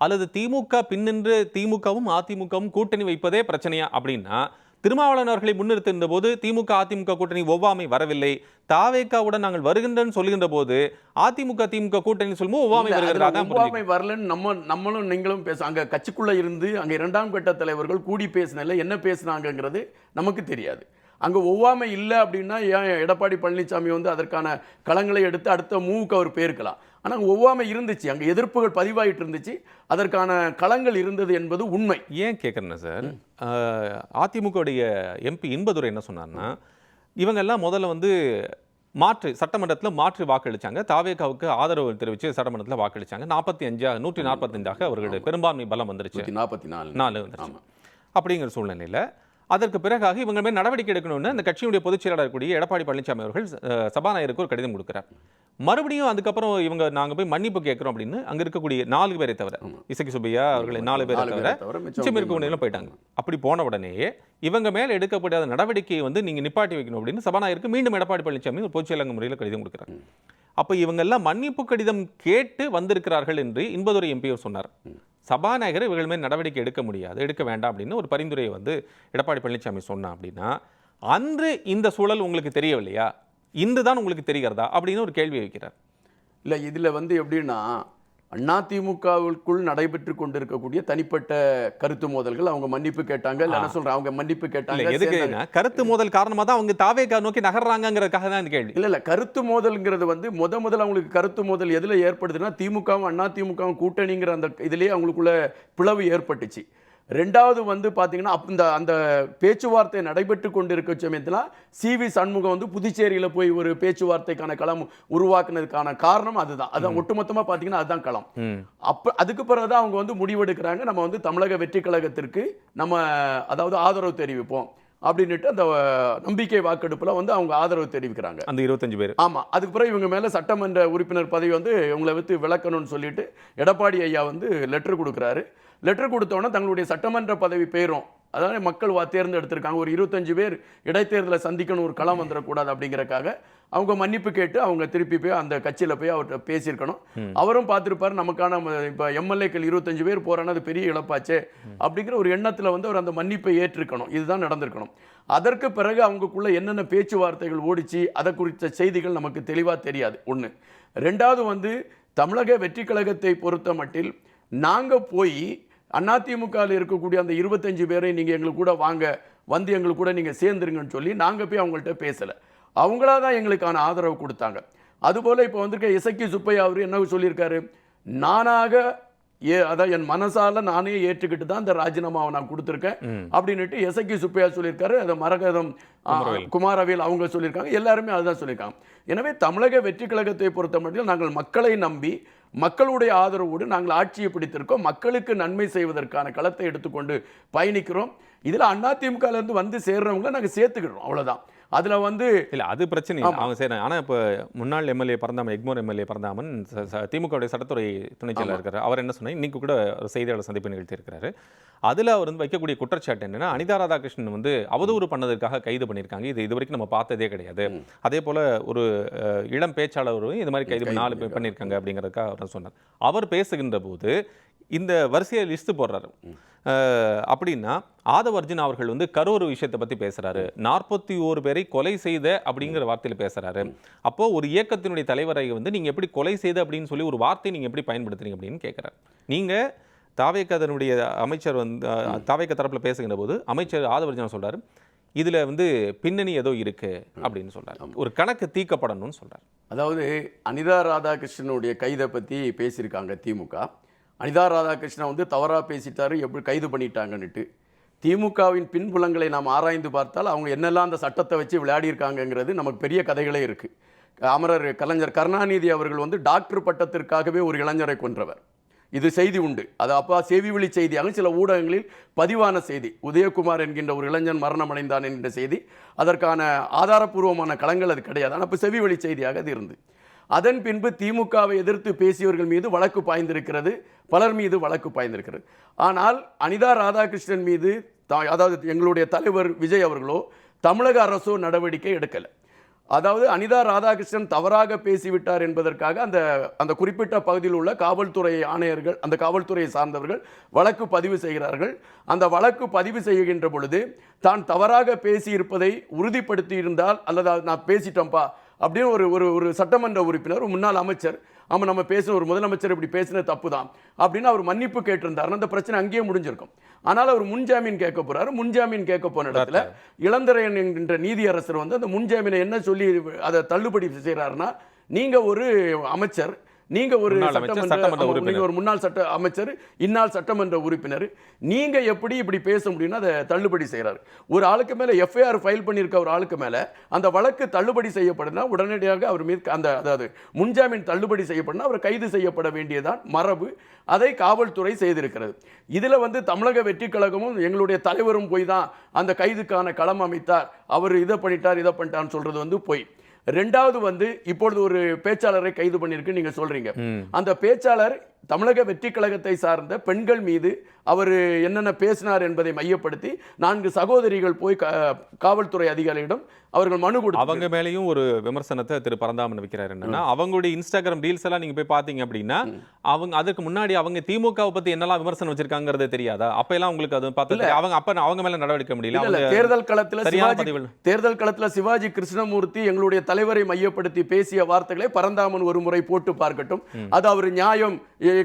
அல்லது திமுக பின்னின்று திமுகவும் அதிமுகவும் கூட்டணி வைப்பதே பிரச்சனையா அப்படின்னா, திருமாவளவன் அவர்களை முன்னிறுத்திருந்த போது திமுக அதிமுக கூட்டணி ஒவ்வாமை வரவில்லை, தாவேகாவுடன் நாங்கள் வருகின்றன்னு சொல்லுகின்ற போது அதிமுக திமுக கூட்டணி சொல்லும்போது ஒவ்வாமை வருகிறதா? ஒவ்வாமை வரலன்னு நம்மளும் நீங்களும் அங்க கட்சிக்குள்ள இருந்து அங்க இரண்டாம் கட்ட தலைவர்கள் கூடி பேசினல என்ன பேசினாங்கிறது நமக்கு தெரியாது. அங்க ஒவ்வாமை இல்லை அப்படின்னா ஏன் எடப்பாடி பழனிசாமி அதற்கான களங்களை எடுத்து அடுத்த மூவுக்கு அவர் போயிருக்கலாம். ஆனால் ஒவ்வாமை இருந்துச்சு, அங்கே எதிர்ப்புகள் பதிவாயிட்டு இருந்துச்சு, அதற்கான களங்கள் இருந்தது என்பது உண்மை. ஏன் கேட்குறேன்னா சார், அதிமுகவுடைய எம்பி இன்பதுரை என்ன சொன்னார்னா, இவங்கெல்லாம் முதல்ல மாற்று சட்டமன்றத்தில் மாற்று வாக்களிச்சாங்க, தாவேகாவுக்கு ஆதரவு தெரிவித்து சட்டமன்றத்தில் வாக்களிச்சாங்க, 145 அவர்களுடைய பெரும்பான்மை பலம் வந்துருச்சு, 44 வந்துருச்சு. அப்படிங்கிற சூழ்நிலையில் அதற்கு பிறகாக இவங்க மேல் நடவடிக்கை எடுக்கணும்னு அந்த கட்சியுடைய பொதுச் செயலாளர் கூடிய எடப்பாடி பழனிசாமி அவர்கள் சபாநாயகருக்கு ஒரு கடிதம் கொடுக்கிறார். மறுபடியும் அதுக்கப்புறம் இவங்க நாங்கள் போய் மன்னிப்பு கேட்கிறோம் அப்படின்னு அங்க இருக்கக்கூடிய 4 பேரை தவிர, இசக்கி சுப்பையா அவர்களை 4 பேரை தவிர மிச்சம் இருக்கக்கூடியவங்களும் போயிட்டாங்க. அப்படி போன உடனே இவங்க மேல எடுக்கப்படாத நடவடிக்கையை நீங்க நிப்பாட்டி வைக்கணும் அப்படின்னு சபாநாயகருக்கு மீண்டும் எடப்பாடி பழனிசாமி ஒரு பொதுச் செயலாளர் முறையில் கடிதம் கொடுக்கிறார். அப்ப இவங்க எல்லாம் மன்னிப்பு கடிதம் கேட்டு வந்திருக்கிறார்கள் என்று இன்பதுரை எம்பி சொன்னார். சபாநாயகர் இவர்கள் மேல் நடவடிக்கை எடுக்க முடியாது, எடுக்க வேண்டாம் அப்படின்னு ஒரு பரிந்துரையை எடப்பாடி பழனிசாமி சொன்னா அப்படின்னா, அன்று இந்த சூழல் உங்களுக்கு தெரியவில்லையா, இன்றுதான் உங்களுக்கு தெரிகிறதா அப்படின்னு ஒரு கேள்வி வைக்கிறார். இல்லை, இதில் எப்படின்னா அதிமுகவுக்குள் நடைபெற்று கொண்டிருக்கக்கூடிய தனிப்பட்ட கருத்து மோதல்கள், அவங்க மன்னிப்பு கேட்டாங்க, என்ன சொல்றாங்க, அவங்க மன்னிப்பு கேட்டாங்க. எதுக்கு கருத்து மோதல் காரணமாக தான் அவங்க தாவேகா நோக்கி நகர்றாங்கிறதுக்காக தான் இந்த கேள்வி. இல்லை, கருத்து மோதல்ங்கிறது முதல்ல அவங்களுக்கு கருத்து மோதல் எதில் ஏற்படுதுன்னா, திமுகவும் அதிமுகவும் கூட்டணிங்கிற அந்த இதுலேயே அவங்களுக்குள்ள பிளவு ஏற்பட்டுச்சு. ரெண்டாவது பார்த்தீங்கன்னா அந்த பேச்சுவார்த்தை நடைபெற்று கொண்டிருக்க சமயத்தில் CV சண்முகம் புதுச்சேரியில் போய் ஒரு பேச்சுவார்த்தைக்கான களம் உருவாக்குனதுக்கான காரணம் அதுதான். அதான் ஒட்டுமொத்தமாக பார்த்தீங்கன்னா அதுதான் களம். அதுக்கு பிறகுதான் அவங்க முடிவெடுக்கிறாங்க, நம்ம தமிழக வெற்றி கழகத்திற்கு நம்ம அதாவது ஆதரவு தெரிவிப்போம் அப்படின்ட்டு அந்த நம்பிக்கை வாக்கெடுப்பில் அவங்க ஆதரவு தெரிவிக்கிறாங்க, அந்த 25 பேர். ஆமாம். அதுக்கு பிறகு இவங்க மேலே சட்டமன்ற உறுப்பினர் பதவி இவங்களை விளக்கணும்னு சொல்லிட்டு எடப்பாடி ஐயா லெட்டர் கொடுக்குறாரு. லெட்டர் கொடுத்தோன்னே தங்களுடைய சட்டமன்ற பதவி போயிடும், அதாவது மக்கள் தேர்ந்தெடுத்திருக்காங்க, ஒரு 25 பேர் இடைத்தேர்தலை சந்திக்கணும், ஒரு களம் வந்துடக்கூடாது அப்படிங்கிறக்காக அவங்க மன்னிப்பு கேட்டு அவங்க திருப்பி போய் அந்த கட்சியில் போய் அவர்கிட்ட பேசியிருக்கணும். அவரும் பார்த்துருப்பார், நமக்கான இப்போ MLAக்கள் 25 பேர் போகிறான்னா அது பெரிய இழப்பாச்சே அப்படிங்கிற ஒரு எண்ணத்தில் அவர் அந்த மன்னிப்பை ஏற்றிருக்கணும். இதுதான் நடந்திருக்கணும். அதற்கு பிறகு அவங்களுக்குள்ள என்னென்ன பேச்சுவார்த்தைகள் ஓடிச்சு அதை குறித்த செய்திகள் நமக்கு தெளிவாக தெரியாது. ஒன்று. ரெண்டாவது தமிழக வெற்றி கழகத்தை பொறுத்த மட்டில் நாங்கள் போய் அதிமுகவில் இருக்கக்கூடிய அந்த 25 பேரை நீங்கள் எங்களுக்கு கூட வாங்க, எங்களுக்கு கூட நீங்கள் சேர்ந்துருங்கன்னு சொல்லி நாங்கள் போய் அவங்கள்ட்ட பேசலை, அவங்களா தான் எங்களுக்கான ஆதரவு கொடுத்தாங்க. அதுபோல் இப்போ இசக்கி சுப்பையா அவர் என்ன சொல்லியிருக்காரு, நானாக அதான் என் மனசால நானே ஏற்றுக்கிட்டு தான் இந்த ராஜினாமாவை நான் கொடுத்துருக்கேன் அப்படின்னுட்டு இசக்கி சுப்பையா சொல்லியிருக்காரு. அதை மரகதம் குமாரவேல் அவங்க சொல்லியிருக்காங்க, எல்லாருமே அதுதான் சொல்லியிருக்காங்க. எனவே தமிழக வெற்றி கழகத்தை பொறுத்த மட்டும் நாங்கள் மக்களை நம்பி மக்களுடைய ஆதரவோடு நாங்கள் ஆட்சியை பிடித்திருக்கோம், மக்களுக்கு நன்மை செய்வதற்கான களத்தை எடுத்துக்கொண்டு பயணிக்கிறோம். இதில் அதிமுகலேருந்து சேர்றவங்களை நாங்கள் சேர்த்துக்கிறோம், அவ்வளோதான். அதில் இல்லை, அது பிரச்சனை அவங்க செய்யறாங்க. ஆனால் இப்போ முன்னாள் MLA பரந்தாமன், எக்மோர் MLA பரந்தாமன் திமுகவுடைய சட்டத்துறை துணை செயலர் இருக்கிறார். அவர் என்ன சொன்னார், இன்னைக்கு கூட ஒரு செய்தியாளர் சந்திப்பு நிகழ்த்தி இருக்கிறாரு. அதில் அவர் வைக்கக்கூடிய குற்றச்சாட்டு என்னன்னா, அனிதா ராதாகிருஷ்ணன் அவதூறு பண்ணதற்காக கைது பண்ணியிருக்காங்க, இது வரைக்கும் நம்ம பார்த்ததே கிடையாது. அதே போல ஒரு இளம் பேச்சாளரும் இது மாதிரி கைது 4 பண்ணியிருக்காங்க அப்படிங்கிறதுக்காக அவர் சொன்னார். அவர் பேசுகின்ற போது இந்த வரிசையை லிஸ்ட் போடுறாரு. அப்படின்னா ஆதவ அர்ஜுன் அவர்கள் கரூர் விஷயத்தை பத்தி பேசுறாரு, 41 பேரை கொலை செய்த அப்படிங்கிற வார்த்தையில பேசுறாரு. அப்போ ஒரு இயக்கத்தினுடைய தலைவரை நீங்க எப்படி கொலை செய்த அப்படின்னு சொல்லி ஒரு வார்த்தை நீங்க எப்படி பயன்படுத்துறீங்க அப்படின்னு கேட்கிறார். நீங்க தாவேகதனுடைய அமைச்சர் தாவேக தரப்புல பேசுகின்ற போது அமைச்சர் ஆதவ அர்ஜுன் சொல்றாரு, இதுல பின்னணி ஏதோ இருக்கு அப்படின்னு சொல்றாரு, ஒரு கணக்கு தீர்க்கப்படணும்னு சொல்றாரு. அதாவது அனிதா ராதாகிருஷ்ணனுடைய கைதை பத்தி பேசியிருக்காங்க திமுக. அனிதா ராதாகிருஷ்ணன் தவறாக பேசிட்டாரு, எப்படி கைது பண்ணிட்டாங்கன்னுட்டு. திமுகவின் பின்புலங்களை நாம் ஆராய்ந்து பார்த்தால் அவங்க என்னெல்லாம் அந்த சட்டத்தை வச்சு விளையாடியிருக்காங்கங்கிறது நமக்கு பெரிய கதைகளே இருக்குது. அமரர் கலைஞர் கருணாநிதி அவர்கள் டாக்டர் பட்டத்திற்காகவே ஒரு இளைஞரை கொன்றவர். இது செய்தி உண்டு. அது அப்போ செவி வழி செய்தியாக சில ஊடகங்களில் பதிவான செய்தி. உதயகுமார் என்கின்ற ஒரு இளைஞன் மரணமடைந்தான் என்கின்ற செய்தி, அதற்கான ஆதாரப்பூர்வமான களங்கள் அது கிடையாது. ஆனால் அப்போ செவி வழி செய்தியாக அது இருந்து, அதன் பின்பு திமுகவை எதிர்த்து பேசியவர்கள் மீது வழக்கு பாய்ந்திருக்கிறது, பலர் மீது வழக்கு பாய்ந்திருக்கிறது. ஆனால் அனிதா ராதாகிருஷ்ணன் மீது அதாவது எங்களுடைய தலைவர் விஜய் அவர்களோ தமிழக அரசோ நடவடிக்கை எடுக்கலை. அதாவது அனிதா ராதாகிருஷ்ணன் தவறாக பேசிவிட்டார் என்பதற்காக அந்த குறிப்பிட்ட பகுதியில் உள்ள காவல்துறை ஆணையர்கள், அந்த காவல்துறையை சார்ந்தவர்கள் வழக்கு பதிவு செய்கிறார்கள். அந்த வழக்கு பதிவு செய்கின்ற பொழுது தான் தவறாக பேசியிருப்பதை உறுதிப்படுத்தி இருந்தால், அல்லது நான் பேசிட்டோம்ப்பா அப்படின்னு ஒரு சட்டமன்ற உறுப்பினர், ஒரு முன்னாள் அமைச்சர், ஆமாம் நம்ம பேசின ஒரு முதலமைச்சர் இப்படி பேசின தப்பு தான் அப்படின்னு அவர் மன்னிப்பு கேட்டிருந்தார், அந்த பிரச்சனை அங்கேயே முடிஞ்சிருக்கும். ஆனால் அவர் முன்ஜாமீன் கேட்க போறாரு. முன்ஜாமீன் கேட்க போன இடத்துல இளந்திரையன் என்கின்ற நீதியரசர் வந்து அந்த முன்ஜாமீனை என்ன சொல்லி அதை தள்ளுபடி செய்கிறாருன்னா, நீங்க ஒரு அமைச்சர், நீங்க ஒரு முன்னாள் சட்ட அமைச்சர், இந்நாள் சட்டமன்ற உறுப்பினர், நீங்க எப்படி இப்படி பேச முடியும்னு அதை தள்ளுபடி செய்யறாரு. ஒரு ஆளுக்கு மேல எஃப்ஐஆர் ஃபைல் பண்ணியிருக்க ஒரு ஆளுக்கு மேல அந்த வழக்கு தள்ளுபடி செய்யப்படுதுன்னா உடனடியாக அவர் மீது அதாவது முன்ஜாமீன் தள்ளுபடி செய்யப்படுனா அவர் கைது செய்யப்பட வேண்டியதான் மரபு. அதை காவல்துறை செய்திருக்கிறது. இதுல வந்து தமிழக வெற்றி கழகமும் எங்களுடைய தலைவரும் போய் தான் அந்த கைதுக்கான களம் அமைத்தார், அவர் இதை பண்ணிட்டார் இதை பண்ணிட்டார்னு சொல்றது வந்து போய். ரெண்டாவது வந்து இப்பொழுது ஒரு பேச்சாளரை கைது பண்ணிருக்கு நீங்க சொல்றீங்க. அந்த பேச்சாளர் தமிழக வெற்றி கழகத்தை சார்ந்த பெண்கள் மீது அவர் என்னென்ன பேசினார் என்பதை மையப்படுத்தி 4 சகோதரிகள் போய் காவல்துறை அதிகாரியிடம் அவர்கள் மனு கொடுத்து அவங்க மேலேயும் ஒரு விமர்சனத்தை திரு பரந்தாமன் வைக்கிறார். என்னன்னா, அவங்களுடைய இன்ஸ்டாகிராம் ரீல்ஸ் எல்லாம் நீங்க போய் பாத்தீங்க அப்படின்னா, அவங்க அதுக்கு முன்னாடி அவங்க திமுகவை பத்தி என்னெல்லாம் விமர்சனம் வச்சிருக்காங்கிறது தெரியாதா? அப்ப எல்லாம் உங்களுக்கு அது பார்த்தது அவங்க மேல நடவடிக்கை முடியல. தேர்தல் களத்துல சிவாஜி கிருஷ்ணமூர்த்தி எங்களுடைய தலைவரை மையப்படுத்தி பேசிய வார்த்தைகளை பரந்தாமன் ஒரு முறை போட்டு பார்க்கட்டும். அது அவர் நியாயம்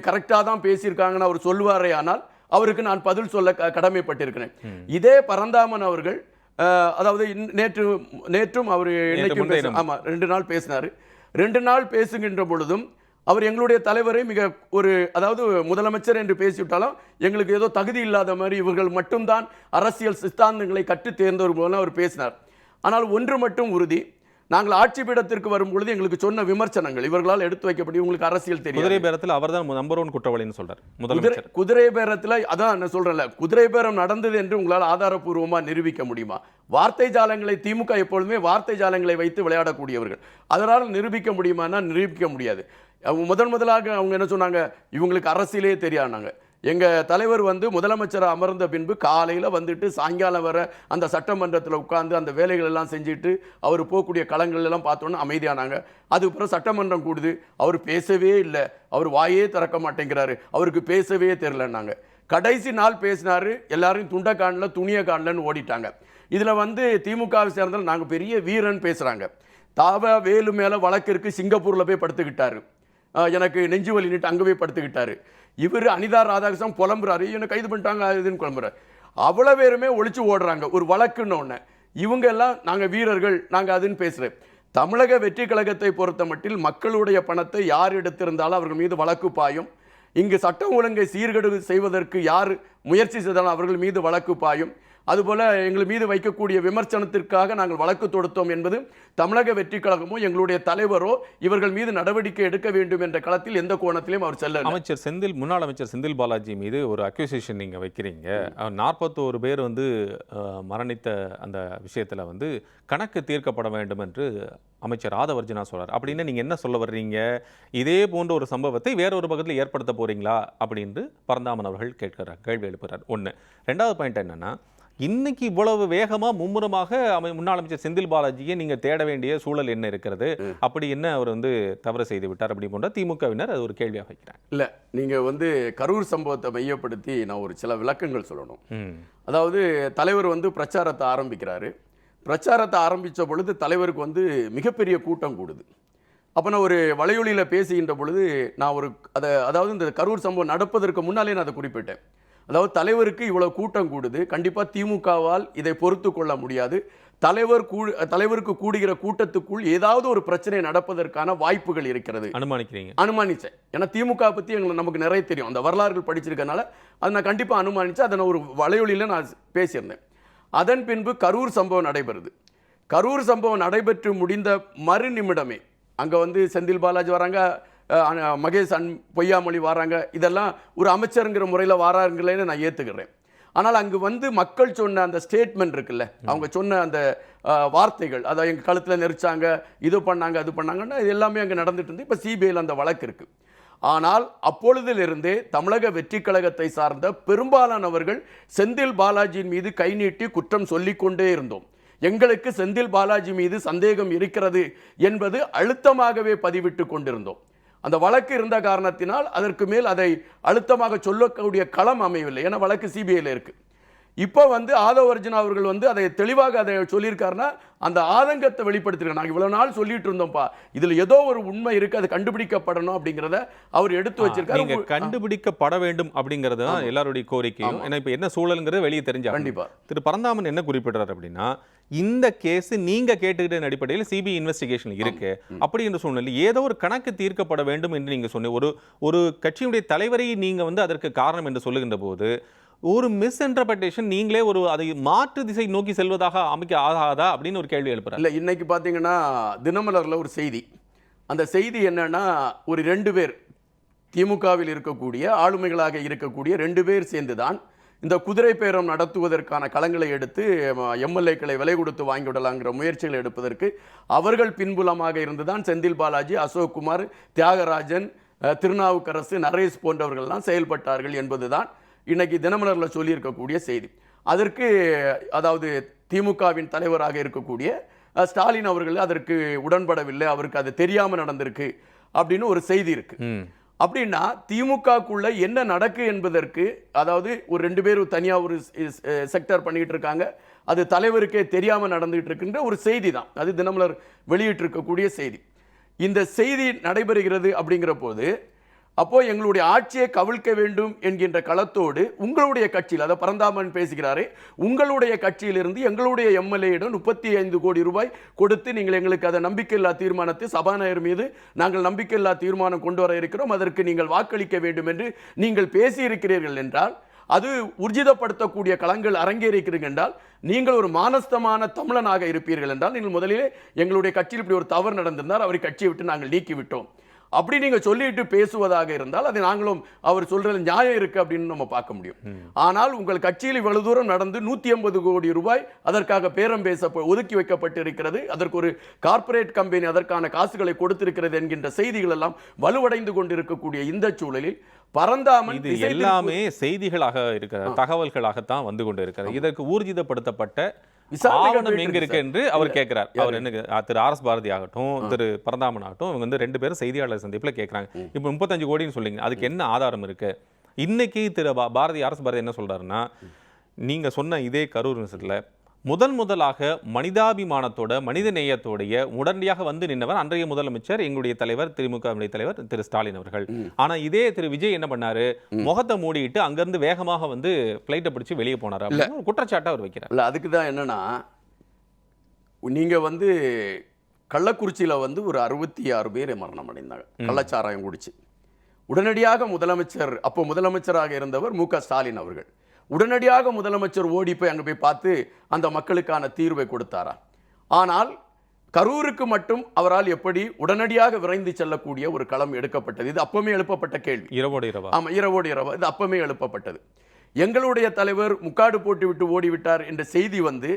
கரெக்டா தான் பேசியிருக்காங்கன்னு அவர் சொல்லுவாரே, ஆனால் அவருக்கு நான் பதில் சொல்ல கடமைப்பட்டிருக்கிறேன். இதே பரந்தாமன் அவர்கள் அதாவது நேற்றும் அவர் 2 நாள் பேசினார். 2 நாள் பேசுகின்ற பொழுதும் அவர் எங்களுடைய தலைவரை மிக அதாவது முதலமைச்சர் என்று பேசிவிட்டாலும் எங்களுக்கு ஏதோ தகுதி இல்லாத மாதிரி, இவர்கள் மட்டும்தான் அரசியல் சித்தாந்தங்களை கற்று தேர்ந்தவர் போல அவர் பேசினார். ஆனால் ஒன்று மட்டும் உறுதி, நாங்கள் ஆட்சி பீடத்திற்கு வரும் பொழுது எங்களுக்கு சொன்ன விமர்சனங்கள் இவர்களால் எடுத்து வைக்கப்படி உங்களுக்கு அரசியல் தெரியும். குதிரை பேரத்தில் அவர் தான் நம்பர் 1 குற்றவாளின்னு சொல்றார் முதலமைச்சர். குதிரை பேரத்தில் அதான் நான் சொல்றேன்ல, குதிரை பேரம் நடந்தது என்று உங்களால் ஆதாரப்பூர்வமா நிரூபிக்க முடியுமா? வார்த்தை ஜாலங்களை திமுக எப்பொழுதுமே வார்த்தை ஜாலங்களை வைத்து விளையாடக்கூடியவர்கள். அதனால் நிரூபிக்க முடியுமானா நிரூபிக்க முடியாது. முதலாக அவங்க என்ன சொன்னாங்க, இவங்களுக்கு அரசியலே தெரியாதுனாங்க. எங்கள் தலைவர் வந்து முதலமைச்சரை அமர்ந்த பின்பு காலையில் வந்துட்டு சாயங்காலம் வர அந்த சட்டமன்றத்தில் உட்கார்ந்து அந்த வேலைகள் எல்லாம் செஞ்சுட்டு அவர் போகக்கூடிய களங்கள் எல்லாம் பார்த்தோன்னா அமைதியானாங்க. அதுக்கப்புறம் சட்டமன்றம் கூடுது, அவர் பேசவே இல்லை, அவர் வாயே திறக்க மாட்டேங்கிறாரு, அவருக்கு பேசவே தெரிலன்னாங்க. கடைசி நாள் பேசினாரு, எல்லாரும் துண்டை காணல துணியை காணலன்னு ஓடிட்டாங்க. இதில் வந்து திமுகவை சேர்ந்தாலும் நாங்கள் பெரிய வீரன் பேசுகிறாங்க. தாவ வேலு மேலே வழக்கிற்கு சிங்கப்பூரில் போய் படுத்துக்கிட்டாரு, எனக்கு நெஞ்சு வலின்னுட்டு அங்கே போய் படுத்துக்கிட்டாரு. இவர் அனிதா ராதாகிருஷ்ணன் புலம்புறாரு, என்னை கைது பண்ணிட்டாங்க அதுன்னு குழம்புறாரு. அவ்வளோ பேருமே ஒழிச்சு ஓடுறாங்க ஒரு வழக்குன்னு ஒன்று. இவங்க எல்லாம் நாங்கள் வீரர்கள் நாங்கள் அதுன்னு பேசுகிறேன். தமிழக வெற்றி கழகத்தை பொறுத்த மட்டில் மக்களுடைய பணத்தை யார் எடுத்திருந்தாலும் அவர்கள் மீது வழக்கு பாயும். இங்கு சட்டம் ஒழுங்கை சீர்கேடு செய்வதற்கு யார் முயற்சி செய்தாலும் அவர்கள் மீது வழக்கு பாயும். அதுபோல எங்கள் மீது வைக்கக்கூடிய விமர்சனத்திற்காக நாங்கள் வழக்கு தொடுத்தோம் என்பது தமிழக வெற்றி கழகமோ எங்களுடைய தலைவரோ இவர்கள் மீது நடவடிக்கை எடுக்க வேண்டும் என்ற களத்தில் எந்த கோணத்திலும் அவர் செல்ல. முன்னாள் அமைச்சர் செந்தில் பாலாஜி மீது ஒரு அக்யூசேஷன் நீங்க வைக்கிறீங்க. 41 பேர் வந்து மரணித்த அந்த விஷயத்துல வந்து கணக்கு தீர்க்கப்பட வேண்டும் என்று அமைச்சர் ஆதவர்ஜனா சொல்றார். அப்படின்னு நீங்க என்ன சொல்ல வர்றீங்க? இதே போன்ற ஒரு சம்பவத்தை வேற ஒரு பக்கத்தில் ஏற்படுத்த போறீங்களா அப்படின்னு பரந்தாமன் அவர்கள் கேட்கிறார், கேள்வி எழுப்புறார். 1. 2வது பாயிண்ட் என்னன்னா, இன்னைக்கு இவ்வளவு வேகமா மும்முரமாக முன்னாள் அமைச்சர் செந்தில் பாலாஜியை நீங்க தேட வேண்டிய சூழல் என்ன இருக்கிறது? அப்படி என்ன அவர் வந்து தவறு செய்து விட்டார் அப்படி போன்ற திமுகவினர் அது ஒரு கேள்வியாக வைக்கிறாங்க. இல்ல, நீங்க வந்து கரூர் சம்பவத்தை மையப்படுத்தி நான் ஒரு சில விளக்கங்கள் சொல்லணும். அதாவது தலைவர் வந்து பிரச்சாரத்தை ஆரம்பிக்கிறாரு. பிரச்சாரத்தை ஆரம்பித்த பொழுது தலைவருக்கு வந்து மிகப்பெரிய கூட்டம் கூடுது. அப்போ நான் ஒரு வலையொலியில் பேசுகின்ற பொழுது நான் அதாவது இந்த கரூர் சம்பவம் நடப்பதற்கு முன்னாலே நான் அதை குறிப்பிட்டேன். அதாவது தலைவருக்கு இவ்வளவு கூட்டம் கூடுது, கண்டிப்பாக திமுகவால் இதை பொறுத்து கொள்ள முடியாது. தலைவருக்கு கூடுகிற கூட்டத்துக்குள் ஏதாவது ஒரு பிரச்சனை நடப்பதற்கான வாய்ப்புகள் இருக்கிறது அனுமானிச்சேன். ஏன்னா திமுக பற்றி நமக்கு நிறைய தெரியும், அந்த வரலாறுகள் படிச்சிருக்கனால அதை நான் கண்டிப்பாக அனுமானிச்சேன். அதை நான் ஒரு வலையொலியில் நான் பேசியிருந்தேன். அதன் பின்பு கரூர் சம்பவம் நடைபெறுது. கரூர் சம்பவம் நடைபெற்று முடிந்த மறு நிமிடமே அங்கே வந்து செந்தில் பாலாஜி வராங்க, மகேஷ் பொய்யாமொழி வராங்க, இதெல்லாம் ஒரு அமைச்சருங்கிற முறையில் வராங்களேன்னு நான் ஏற்றுக்கிறேன். ஆனால் அங்கு வந்து மக்கள் சொன்ன அந்த ஸ்டேட்மெண்ட் இருக்குல்ல, அவங்க சொன்ன அந்த வார்த்தைகள், அதை எங்கள் கழுத்தில் நெரிச்சாங்க, இது பண்ணாங்க அது பண்ணாங்கன்னா இது எல்லாமே அங்கே நடந்துட்டு இருந்து இப்போ சிபிஐயில் அந்த வழக்கு இருக்குது. ஆனால் அப்பொழுதிலிருந்தே தமிழக வெற்றி கழகத்தை சார்ந்த பெரும்பாலானவர்கள் செந்தில் பாலாஜியின் மீது கை நீட்டி குற்றம் சொல்லிக்கொண்டே இருந்தோம். எங்களுக்கு செந்தில் பாலாஜி மீது சந்தேகம் இருக்கிறது என்பது அழுத்தமாகவே பதிவிட்டு கொண்டிருந்தோம். அந்த வழக்கு இருந்த காரணத்தினால் அதற்கு மேல் அதை அழுத்தமாக சொல்லக்கூடிய களம் அமையவில்லை. ஏன்னா வழக்கு சிபிஐயில் இருக்கு. இப்போ வந்து ஆதவ அர்ஜுனா அவர்கள் வந்து அதை தெளிவாக அதை சொல்லியிருக்காருன்னா அந்த ஆதங்கத்தை வெளிப்படுத்திருக்காங்க. நாங்கள் இவ்வளவு நாள் சொல்லிட்டு இருந்தோம்ப்பா, இதுல ஏதோ ஒரு உண்மை இருக்கு, அது கண்டுபிடிக்கப்படணும் அப்படிங்கிறத அவர் எடுத்து வச்சிருக்காரு. கண்டுபிடிக்கப்பட வேண்டும் அப்படிங்கிறது தான் எல்லாருடைய கோரிக்கையும். ஏன்னா இப்போ என்ன சூழலுங்கிறது வெளியே தெரிஞ்சா கண்டிப்பா. திரு பரந்தாமன் என்ன குறிப்பிடுறாரு அப்படின்னா, இந்த கேஸ் நீங்க கேட்டுக்கிட்ட அடிப்படையில் சிபிஐ இன்வெஸ்டிகேஷன் இருக்கு. அப்படி என்ற சூழ்நிலை ஏதோ ஒரு கணக்கு தீர்க்கப்பட வேண்டும் என்று நீங்க சொன்ன ஒரு கட்சியுடைய தலைவரை நீங்க வந்து அதற்கு காரணம் என்று சொல்லுகின்ற போது ஒரு மிஸ் இன்டர்பிரேஷன், நீங்களே ஒரு அதை மாற்று திசை நோக்கி செல்வதாக அமைக்க ஆகாதா அப்படின்னு ஒரு கேள்வி எழுப்புறாரு. இல்லை, இன்னைக்கு பார்த்தீங்கன்னா தினமலரில் ஒரு செய்தி, அந்த செய்தி என்னன்னா ஒரு 2 பேர் திமுகவில் இருக்கக்கூடிய ஆளுமைகளாக இருக்கக்கூடிய 2 பேர் சேர்ந்து தான் இந்த குதிரை பேரம் நடத்துவதற்கான களங்களை எடுத்து எம்எல்ஏக்களை விலை கொடுத்து வாங்கிவிடலாங்கிற முயற்சிகளை எடுப்பதற்கு அவர்கள் பின்புலமாக இருந்துதான் செந்தில் பாலாஜி, அசோக் குமார், தியாகராஜன், திருநாவுக்கரசு, நரேஷ் போன்றவர்கள்லாம் செயல்பட்டார்கள் என்பதுதான் இன்னைக்கு தினமலரில் சொல்லியிருக்கக்கூடிய செய்தி. அதற்கு அதாவது திமுகவின் தலைவராக இருக்கக்கூடிய ஸ்டாலின் அவர்கள் அதற்கு உடன்படவில்லை, அவருக்கு அது தெரியாமல் நடந்திருக்கு அப்படின்னு ஒரு செய்தி இருக்கு. அப்படின்னா திமுகக்குள்ள என்ன நடக்கு என்பதற்கு, அதாவது ஒரு 2 பேர் தனியாக ஒரு செக்டர் பண்ணிட்டு இருக்காங்க, அது தலைவருக்கே தெரியாமல் நடந்துகிட்டு இருக்குன்ற ஒரு செய்தி தான் அது தினமலர் வெளியிட்டு இருக்கக்கூடிய செய்தி. இந்த செய்தி நடைபெறுகிறது அப்படிங்கிற போது அப்போ எங்களுடைய ஆட்சியை கவிழ்க்க வேண்டும் என்கின்ற களத்தோடு உங்களுடைய கட்சியில், அதை பரந்தாமன் பேசுகிறாரே, உங்களுடைய கட்சியிலிருந்து எங்களுடைய எம்எல்ஏயிடம் 35 கோடி ரூபாய் கொடுத்து நீங்கள் எங்களுக்கு அதை நம்பிக்கையில்லா தீர்மானத்தை சபாநாயகர் மீது நாங்கள் நம்பிக்கையில்லா தீர்மானம் கொண்டு வர இருக்கிறோம், அதற்கு நீங்கள் வாக்களிக்க வேண்டும் என்று நீங்கள் பேசியிருக்கிறீர்கள் என்றால், அது ஊர்ஜிதப்படுத்தக்கூடிய களங்கள் அரங்கேறிக்கிறீர்கள் என்றால், நீங்கள் ஒரு மானஸ்தமான தமிழனாக இருப்பீர்கள் என்றால், நீங்கள் முதலிலே எங்களுடைய கட்சியில் இப்படி ஒரு தவறு நடந்திருந்தால் அவரை கட்சியை விட்டு நாங்கள் நீக்கிவிட்டோம் அப்படி நீங்க சொல்லிட்டு பேசுவதாக இருந்தால் அது நாங்களும் அவர் சொல்றது நியாயம் இருக்கு அப்படின்னு நம்ம பார்க்க முடியும். ஆனால் உங்கள் கட்சியில் இவ்வளவு தூரம் நடந்து 180 கோடி ரூபாய் அதற்காக பேரம் பேச ஒதுக்கி வைக்கப்பட்டிருக்கிறது, அதற்கு ஒரு கார்ப்பரேட் கம்பெனி அதற்கான காசுகளை கொடுத்திருக்கிறது என்கின்ற செய்திகள் எல்லாம் வலுவடைந்து கொண்டிருக்கக்கூடிய இந்த சூழலில் பரந்தாமன் இது எல்லாமே செய்திகளாக இருக்கிற தகவல்களாகத்தான் வந்து கொண்டு இருக்கிறது. இதற்கு ஊர்ஜிதப்படுத்தப்பட்ட ஆவணம் எங்க இருக்கு என்று அவர் கேட்கிறார். அவர் என்ன திரு ஆர் எஸ் பாரதி ஆகட்டும், திரு பரந்தாமன் ஆகட்டும், இவங்க வந்து 2 பேரும் செய்தியாளர் சந்திப்புல கேட்கறாங்க. இப்போ 35 கோடின்னு சொல்லிங்க, அதுக்கு என்ன ஆதாரம் இருக்கு? இன்னைக்கு திரு பாரதி, ஆர் எஸ் பாரதி என்ன சொல்றாருன்னா, நீங்க சொன்ன இதே கரூர் விஷயத்துல முதலாக மனிதாபிமானத்தோட மனித நேயத்தோடைய உடனடியாக வந்து நின்றவர் அன்றைய முதலமைச்சர், எங்களுடைய தலைவர், திமுக தலைவர் திரு ஸ்டாலின் அவர்கள். ஆனா இதே திரு விஜய் என்ன பண்ணாரு, முகத்தை மூடிட்டு அங்கிருந்து வேகமாக வந்து பிளைட்டை பிடிச்சு வெளியே போனாரு அப்படின்னு குற்றச்சாட்டை அவர் வைக்கிறார். இல்ல, அதுக்கு தான் என்னன்னா, நீங்க வந்து கள்ளக்குறிச்சியில வந்து ஒரு 66 பேர் மரணம் அடைந்தாங்க கள்ளச்சாராயம் குடிச்சு. உடனடியாக முதலமைச்சர், அப்போ முதலமைச்சராக இருந்தவர் மு க ஸ்டாலின் அவர்கள், உடனடியாக முதலமைச்சர் ஓடி போய் அங்கே போய் பார்த்து அந்த மக்களுக்கான தீர்வை கொடுத்தாரா? ஆனால் கரூருக்கு மட்டும் அவரால் எப்படி உடனடியாக விரைந்து செல்லக்கூடிய ஒரு களம் எடுக்கப்பட்டது? இது அப்பமே எழுப்பப்பட்ட கேள்வி. இரவோடு இரவா? ஆமா, இரவோடு இரவா, இது அப்பமே எழுப்பப்பட்டது. எங்களுடைய தலைவர் முக்காடு போட்டு விட்டு ஓடிவிட்டார் என்ற செய்தி வந்து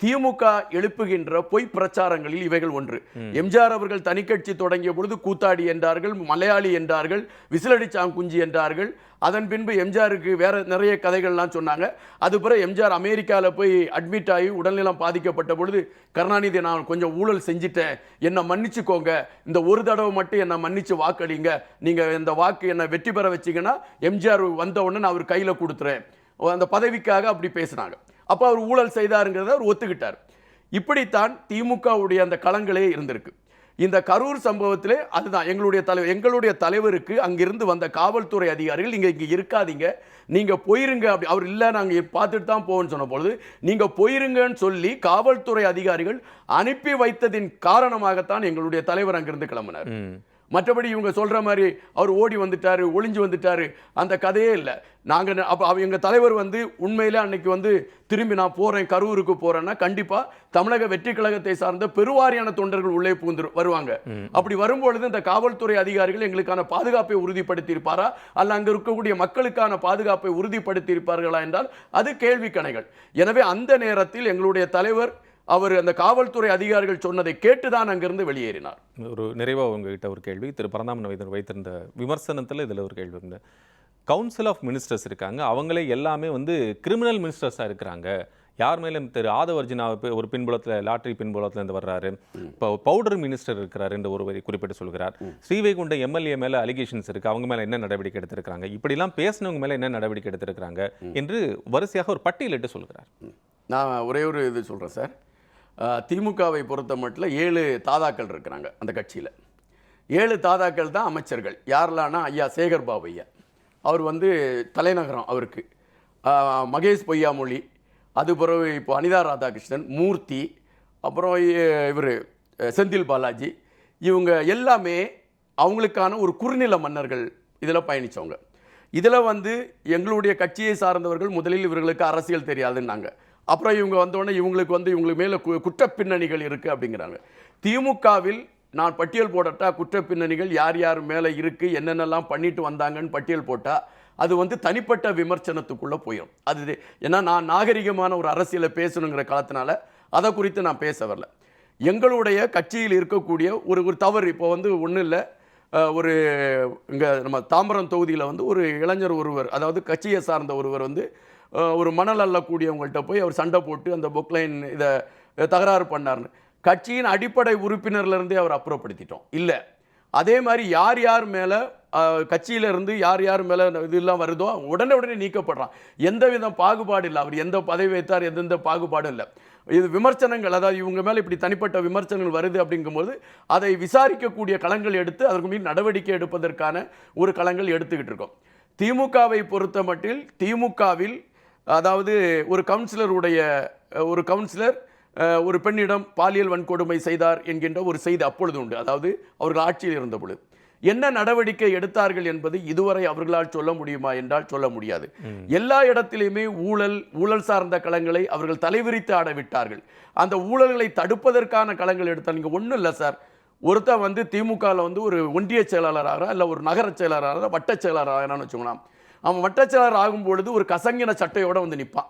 திமுக எழுப்புகின்ற பொய் பிரச்சாரங்களில் இவைகள் ஒன்று. எம்ஜிஆர் அவர்கள் தனி கட்சி தொடங்கிய பொழுது கூத்தாடி என்றார்கள், மலையாளி என்றார்கள், விசிலடி சாங்குஞ்சி என்றார்கள். அதன் பின்பு எம்ஜிஆருக்கு வேற நிறைய கதைகள்லாம் சொன்னாங்க. அது பிறகு எம்ஜிஆர் அமெரிக்காவில் போய் அட்மிட் ஆகி உடல்நலம் பாதிக்கப்பட்ட பொழுது, கருணாநிதி நான் கொஞ்சம் ஊழல் செஞ்சிட்டேன், என்னை மன்னிச்சுக்கோங்க, இந்த ஒரு தடவை மட்டும் என்னை மன்னிச்சு வாக்களிங்க, நீங்க இந்த வாக்கு என்னை வெற்றி பெற வச்சிங்கன்னா எம்ஜிஆர் வந்த உடனே நான் அவர் கையில் கொடுத்துறேன், அந்த பதவிக்காக அப்படி பேசினாங்க. அப்போ அவர் ஊழல் செய்தாருங்கிறத அவர் ஒத்துக்கிட்டார். இப்படித்தான் திமுகவுடைய அந்த களங்களே இருந்திருக்கு. இந்த கரூர் சம்பவத்திலே அதுதான் எங்களுடைய தலைவருக்கு அங்கிருந்து வந்த காவல்துறை அதிகாரிகள், நீங்க இங்க இருக்காதீங்க, நீங்க போயிருங்க, அப்படி அவர் இல்லை நாங்கள் பார்த்துட்டு தான் போவோம்னு சொன்ன பொழுது நீங்க போயிருங்கன்னு சொல்லி காவல்துறை அதிகாரிகள் அனுப்பி வைத்ததின் காரணமாகத்தான் எங்களுடைய தலைவர் அங்கிருந்து கிளம்பினார். மற்றபடி இவங்க சொல்கிற மாதிரி அவர் ஓடி வந்துட்டார், ஒளிஞ்சு வந்துட்டார், அந்த கதையே இல்லை. நாங்கள் அப்போ எங்கள் தலைவர் வந்து உண்மையிலே அன்னைக்கு வந்து திரும்பி நான் போகிறேன், கரூருக்கு போகிறேன்னா கண்டிப்பாக தமிழக வெற்றி கழகத்தை சார்ந்த பெருவாரியான தொண்டர்கள் உள்ளே பூந்து வருவாங்க. அப்படி வரும்பொழுது இந்த காவல்துறை அதிகாரிகள் எங்களுக்கான பாதுகாப்பை உறுதிப்படுத்தி இருப்பாரா, அல்ல அங்கே இருக்கக்கூடிய மக்களுக்கான பாதுகாப்பை உறுதிப்படுத்தி இருப்பார்களா என்றால் அது கேள்வி கணைகள். எனவே அந்த நேரத்தில் எங்களுடைய தலைவர் அவர் அந்த காவல்துறை அதிகாரிகள் சொன்னதை கேட்டுதான் அங்கிருந்து வெளியேறினார். ஒரு நிறைவாக உங்ககிட்ட ஒரு கேள்வி. திரு பரந்தாமன் வைத்திருந்த விமர்சனத்தில் இதில் ஒரு கேள்வி இந்த கவுன்சில் ஆஃப் மினிஸ்டர்ஸ் இருக்காங்க, அவங்களே எல்லாமே வந்து கிரிமினல் மினிஸ்டர்ஸாக இருக்கிறாங்க. யார் மேலும் திரு ஆதவர்ஜினா ஒரு பின்புலத்தில் லாட்ரி பின்புலத்தில் இருந்து வர்றாரு, இப்போ பவுடர் மினிஸ்டர் இருக்கிறார் என்று ஒருவரை குறிப்பிட்டு சொல்கிறார். ஸ்ரீவைகுண்ட எம்எல்ஏ மேலே அலிகேஷன்ஸ் இருக்கு, அவங்க மேலே என்ன நடவடிக்கை எடுத்திருக்காங்க, இப்படிலாம் பேசினவங்க மேலே என்ன நடவடிக்கை எடுத்திருக்கிறாங்க என்று வரிசையாக ஒரு பட்டியலிட்டு சொல்கிறார். நான் ஒரே ஒரு இது சொல்கிறேன் சார். திமுகவை பொறுத்த மட்டும் 7 தாதாக்கள் இருக்கிறாங்க அந்த கட்சியில். 7 தாதாக்கள் தான் அமைச்சர்கள். யாரெல்லாம்னா ஐயா சேகர் பாபு ஐயா, அவர் வந்து தலைநகரம் அவருக்கு, மகேஷ் பொய்யாமொழி, அது பிறகு இப்போ அனிதா ராதாகிருஷ்ணன், மூர்த்தி, அப்புறம் இவர் செந்தில் பாலாஜி, இவங்க எல்லாமே அவங்களுக்கான ஒரு குறுநில மன்னர்கள் இதில் பயணித்தவங்க. இதில் வந்து எங்களுடைய கட்சியை சார்ந்தவர்கள் முதலில் இவர்களுக்கு அரசியல் தெரியாதுன்னாங்க. அப்புறம் இவங்க வந்தோடனே இவங்களுக்கு மேலே குற்ற பின்னணிகள் இருக்குது அப்படிங்கிறாங்க. திமுகவில் நான் பட்டியல் போடட்டா குற்ற பின்னணிகள் யார் யார் மேலே இருக்குது, என்னென்னலாம் பண்ணிட்டு வந்தாங்கன்னு பட்டியல் போட்டால் அது வந்து தனிப்பட்ட விமர்சனத்துக்குள்ளே போயிடும். அது ஏன்னா நான் நாகரிகமான ஒரு அரசியலை பேசணுங்கிற காலத்தினால அதை குறித்து நான் பேச வரல. எங்களுடைய கட்சியில் இருக்கக்கூடிய ஒரு தவறு இப்போ வந்து ஒன்றும் இல்லை. ஒரு இங்கே நம்ம தாம்பரம் தொகுதியில் வந்து ஒரு இளைஞர் ஒருவர், அதாவது கட்சியை சார்ந்த ஒருவர் வந்து ஒரு மணல் அள்ளக்கூடியவங்கள்ட்ட போய் அவர் சண்டை போட்டு அந்த புக்லைன் இதை தகராறு பண்ணார்னு கட்சியின் அடிப்படை உறுப்பினர்லேருந்தே அவர் அப்புறப்படுத்திட்டோம். இல்லை, அதே மாதிரி யார் யார் மேலே கட்சியிலேருந்து யார் யார் மேலே இதெல்லாம் வருதோ உடனே நீக்கப்படுறான். எந்தவித பாகுபாடு இல்லை. அவர் எந்த பதவி வைத்தார், எந்தெந்த பாகுபாடும் இல்லை. இது விமர்சனங்கள், அதாவது இவங்க மேலே இப்படி தனிப்பட்ட விமர்சனங்கள் வருது அப்படிங்கும்போது அதை விசாரிக்கக்கூடிய களங்கள் எடுத்து அதற்கு மீது நடவடிக்கை எடுப்பதற்கான ஒரு களங்கள் எடுத்துக்கிட்டு இருக்கோம். திமுகவை பொறுத்த மட்டில் திமுகவில் அதாவது ஒரு கவுன்சிலர் ஒரு பெண்ணிடம் பாலியல் வன்கொடுமை செய்தார் என்கின்ற ஒரு செய்தி அப்பொழுது உண்டு. அதாவது அவர்கள் ஆட்சியில் இருந்த பொழுது என்ன நடவடிக்கை எடுத்தார்கள் என்பது இதுவரை அவர்களால் சொல்ல முடியுமா என்றால் சொல்ல முடியாது. எல்லா இடத்திலுமே ஊழல் சார்ந்த களங்களை அவர்கள் தலைவிரித்து ஆட விட்டார்கள். அந்த ஊழல்களை தடுப்பதற்கான களங்கள் எடுத்தால் நீங்கள் ஒன்றும் இல்லை சார். ஒருத்தர் வந்து திமுகவில் வந்து ஒரு ஒன்றிய செயலாளராக இல்லை ஒரு நகர செயலாளராக வட்டச் செயலாளராக வச்சுக்கோங்களேன். அவன் வட்டச் செயலாளர் ஆகும் பொழுது ஒரு கசங்கின சட்டையோடு வந்து நிற்பான்.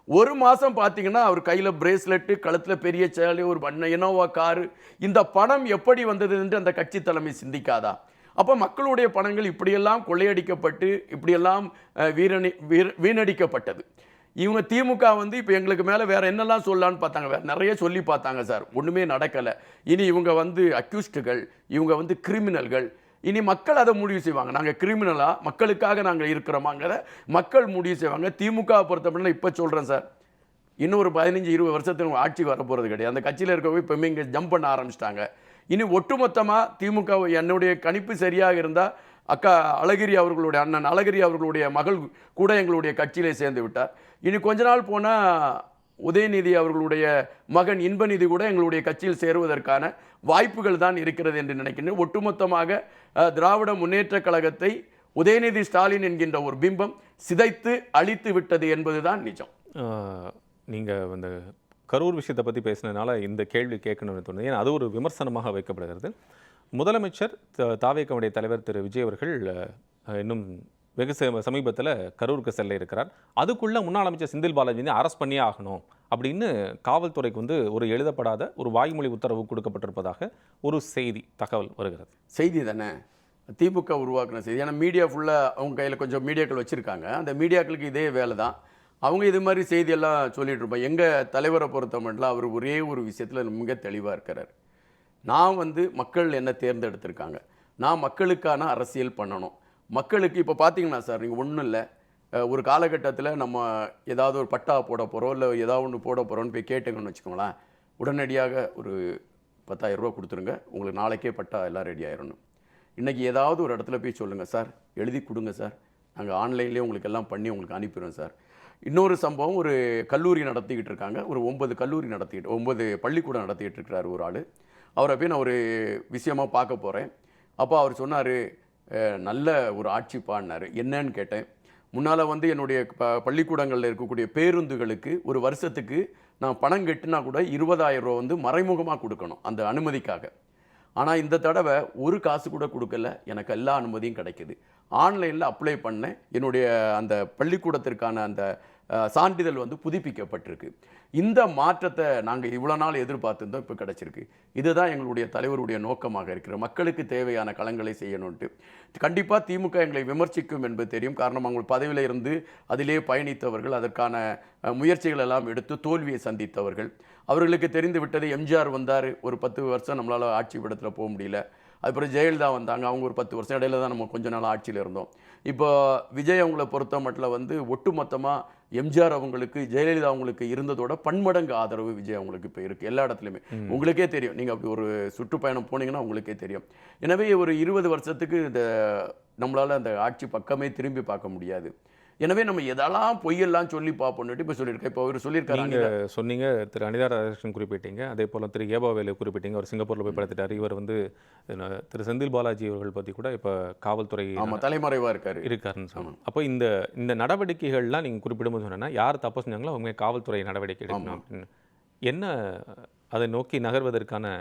ஒரு மாதம் பார்த்தீங்கன்னா அவர் கையில் பிரேஸ்லெட்டு, கழுத்தில் பெரிய சேலை, ஒரு இனோவா காரு. இந்த பணம் எப்படி வந்தது என்று அந்த கட்சி தலைமை சிந்திக்காதா? அப்போ மக்களுடைய பணங்கள் இப்படியெல்லாம் கொள்ளையடிக்கப்பட்டு இப்படியெல்லாம் வீணடிக்கப்பட்டது. இவங்க திமுக வந்து இப்போ எங்களுக்கு மேலே வேறு என்னெல்லாம் சொல்லலான்னு பார்த்தாங்க, வேறு நிறைய சொல்லி பார்த்தாங்க சார், ஒன்றுமே நடக்கலை. இனி இவங்க வந்து அக்யூஸ்டுகள், இவங்க வந்து கிரிமினல்கள். இனி மக்கள் அதை முடிவு செய்வாங்க. நாங்கள் கிரிமினலா, மக்களுக்காக நாங்கள் இருக்கிறோமாங்கிற மக்கள் முடிவு செய்வாங்க. திமுக பொறுத்தப்பட்ட இப்போ சொல்கிறேன் சார், இன்னும் ஒரு 15-20 வருஷத்துக்கு ஆட்சி வரப்போகிறது கிடையாது. அந்த கட்சியில் இருக்கவே இப்போமே இங்கே ஜம்ப் பண்ண ஆரம்பிச்சிட்டாங்க. இனி ஒட்டுமொத்தமாக திமுக, என்னுடைய கணிப்பு சரியாக இருந்தால் அக்கா அழகிரி அவர்களுடைய அண்ணன் அழகிரி அவர்களுடைய மகள் கூட எங்களுடைய கட்சியிலே சேர்ந்து விட்டார். இனி கொஞ்ச நாள் போனால் உதயநிதி அவர்களுடைய மகன் இன்பநிதி கூட எங்களுடைய கட்சியில் சேருவதற்கான வாய்ப்புகள் தான் இருக்கிறது என்று நினைக்கின்றேன். ஒட்டுமொத்தமாக திராவிட முன்னேற்ற கழகத்தை உதயநிதி ஸ்டாலின் என்கின்ற ஒரு பிம்பம் சிதைத்து அழித்து விட்டது என்பதுதான் நிஜம். நீங்கள் இந்த கரூர் விஷயத்தை பற்றி பேசினதுனால இந்த கேள்வி கேட்கணும்னு தோணுது. ஏன்னா அது ஒரு விமர்சனமாக வைக்கப்படுகிறது. முதலமைச்சர் தாவேகவுடைய தலைவர் திரு விஜய் அவர்கள் இன்னும் வெகு சமீபத்தில் கரூருக்கு செல்ல இருக்கிறார். அதுக்குள்ளே முன்னாள் அமைச்சர் செந்தில் பாலாஜி அரெஸ்ட் பண்ணியே ஆகணும் அப்படின்னு காவல்துறைக்கு வந்து ஒரு எழுதப்படாத ஒரு வாய்மொழி உத்தரவு கொடுக்கப்பட்டிருப்பதாக ஒரு தகவல் வருகிறது. செய்தி தானே திமுக உருவாக்குன செய்தி. ஏன்னா மீடியா ஃபுல்லாக அவங்க கையில் கொஞ்சம் மீடியாக்கள் வச்சுருக்காங்க. அந்த மீடியாக்களுக்கு இதே வேலை தான். அவங்க இது மாதிரி செய்தியெல்லாம் சொல்லிட்டு இருப்போம். எங்கள் தலைவரை பொறுத்த மட்டும் அவர் ஒரே ஒரு விஷயத்தில் மிக தெளிவாக இருக்கிறார். நான் வந்து மக்கள் என்ன தேர்ந்தெடுத்திருக்காங்க, நான் மக்களுக்கான அரசியல் பண்ணணும். மக்களுக்கு இப்போ பார்த்தீங்கன்னா சார், நீங்கள் ஒன்றும் இல்லை, ஒரு காலகட்டத்தில் நம்ம ஏதாவது ஒரு பட்டா போட போகிறோம் இல்லை ஏதாவது ஒன்று போட போகிறோன்னு போய் கேட்டுங்கன்னு வச்சுக்கோங்களேன், உடனடியாக ஒரு 10,000 ரூபா கொடுத்துருங்க, உங்களுக்கு நாளைக்கே பட்டா எல்லாம் ரெடி ஆயிடணும். இன்றைக்கி ஏதாவது ஒரு இடத்துல போய் சொல்லுங்கள் சார், எழுதி கொடுங்க சார், நாங்கள் ஆன்லைன்லேயே உங்களுக்கு எல்லாம் பண்ணி உங்களுக்கு அனுப்பிடுவோம் சார். இன்னொரு சம்பவம், ஒரு கல்லூரி நடத்திக்கிட்டு இருக்காங்க, ஒரு 9 பள்ளிக்கூடம் நடத்திக்கிட்டு இருக்கிறார் ஒரு ஆள். அவரை போய் நான் ஒரு விஷயமாக பார்க்க போகிறேன். அப்போ அவர் சொன்னார், நல்ல ஒரு ஆட்சிப்பான்னாரு. என்னன்னு கேட்டேன். முன்னால் வந்து என்னுடைய பள்ளிக்கூடங்களில் இருக்கக்கூடிய பேருந்துகளுக்கு ஒரு வருஷத்துக்கு நான் பணம் கட்டினா கூட 20,000 ரூபா வந்து மறைமுகமாக கொடுக்கணும் அந்த அனுமதிக்காக. ஆனால் இந்த தடவை ஒரு காசு கூட கொடுக்கல, எனக்கு எல்லா அனுமதியும் கிடைக்குது. ஆன்லைனில் அப்ளை பண்ணேன், என்னுடைய அந்த பள்ளிக்கூடத்திற்கான அந்த சான்றிதழ் வந்து புதுப்பிக்கப்பட்டிருக்கு. இந்த மாற்றத்தை நாங்கள் இவ்வளோ நாள் எதிர்பார்த்துருந்தோம், இப்போ கிடச்சிருக்கு. இதுதான் எங்களுடைய தலைவருடைய நோக்கமாக இருக்கிற மக்களுக்கு தேவையான களங்களை செய்யணும்ட்டு. கண்டிப்பாக திமுக எங்களை விமர்சிக்கும் என்பது தெரியும். காரணம், அவங்க பதவியில் இருந்து அதிலே பயணித்தவர்கள், அதற்கான முயற்சிகள் எல்லாம் எடுத்து தோல்வியை சந்தித்தவர்கள். அவர்களுக்கு தெரிந்து விட்டது, எம்ஜிஆர் வந்தார், ஒரு 10 வருஷம் நம்மளால் ஆட்சி படத்தில் போக முடியல. அதுக்கப்புறம் ஜெயலலிதா வந்தாங்க, அவங்க ஒரு 10 வருஷம் இடையில தான் நம்ம கொஞ்ச நாள் ஆட்சியில் இருந்தோம். இப்போ விஜய் அவங்கள பொறுத்த மட்டும் வந்து ஒட்டுமொத்தமாக எம்ஜிஆர் அவங்களுக்கு ஜெயலலிதா அவங்களுக்கு இருந்ததோட பன்மடங்கு ஆதரவு விஜய் அவங்களுக்கு இப்போ இருக்குது எல்லா இடத்துலையுமே. உங்களுக்கே தெரியும், நீங்கள் அப்படி ஒரு சுற்றுப்பயணம் போனீங்கன்னா உங்களுக்கே தெரியும். எனவே ஒரு 20 வருஷத்துக்கு இந்த நம்மளால் அந்த ஆட்சி பக்கமே திரும்பி பார்க்க முடியாது. எனவே நம்ம எதெல்லாம் பொய்யெல்லாம் சொல்லி பார்ப்போம்னுட்டு இப்போ சொல்லியிருக்கேன். இப்போ அவர் சொல்லியிருக்காரு, நீங்கள் சொன்னீங்க, திரு அனிதா ராதாகிருஷ்ணன் குறிப்பிட்டீங்க, அதே போல் திரு ஏபாவேலு குறிப்பிட்டீங்க, அவர் சிங்கப்பூரில் போய் படுத்துட்டார். இவர் வந்து திரு செந்தில் பாலாஜி அவர்கள் பற்றி கூட இப்போ காவல்துறை தலைமறைவாக இருக்காருன்னு சொன்னோம். அப்போ இந்த நடவடிக்கைகள்லாம் நீங்கள் குறிப்பிடும்போது சொன்னேன்னா, யார் தப்பு செஞ்சாங்களோ அவங்க காவல்துறை நடவடிக்கை எடுக்கணும் அப்படின்னு. என்ன அதை நோக்கி நகர்வதற்கான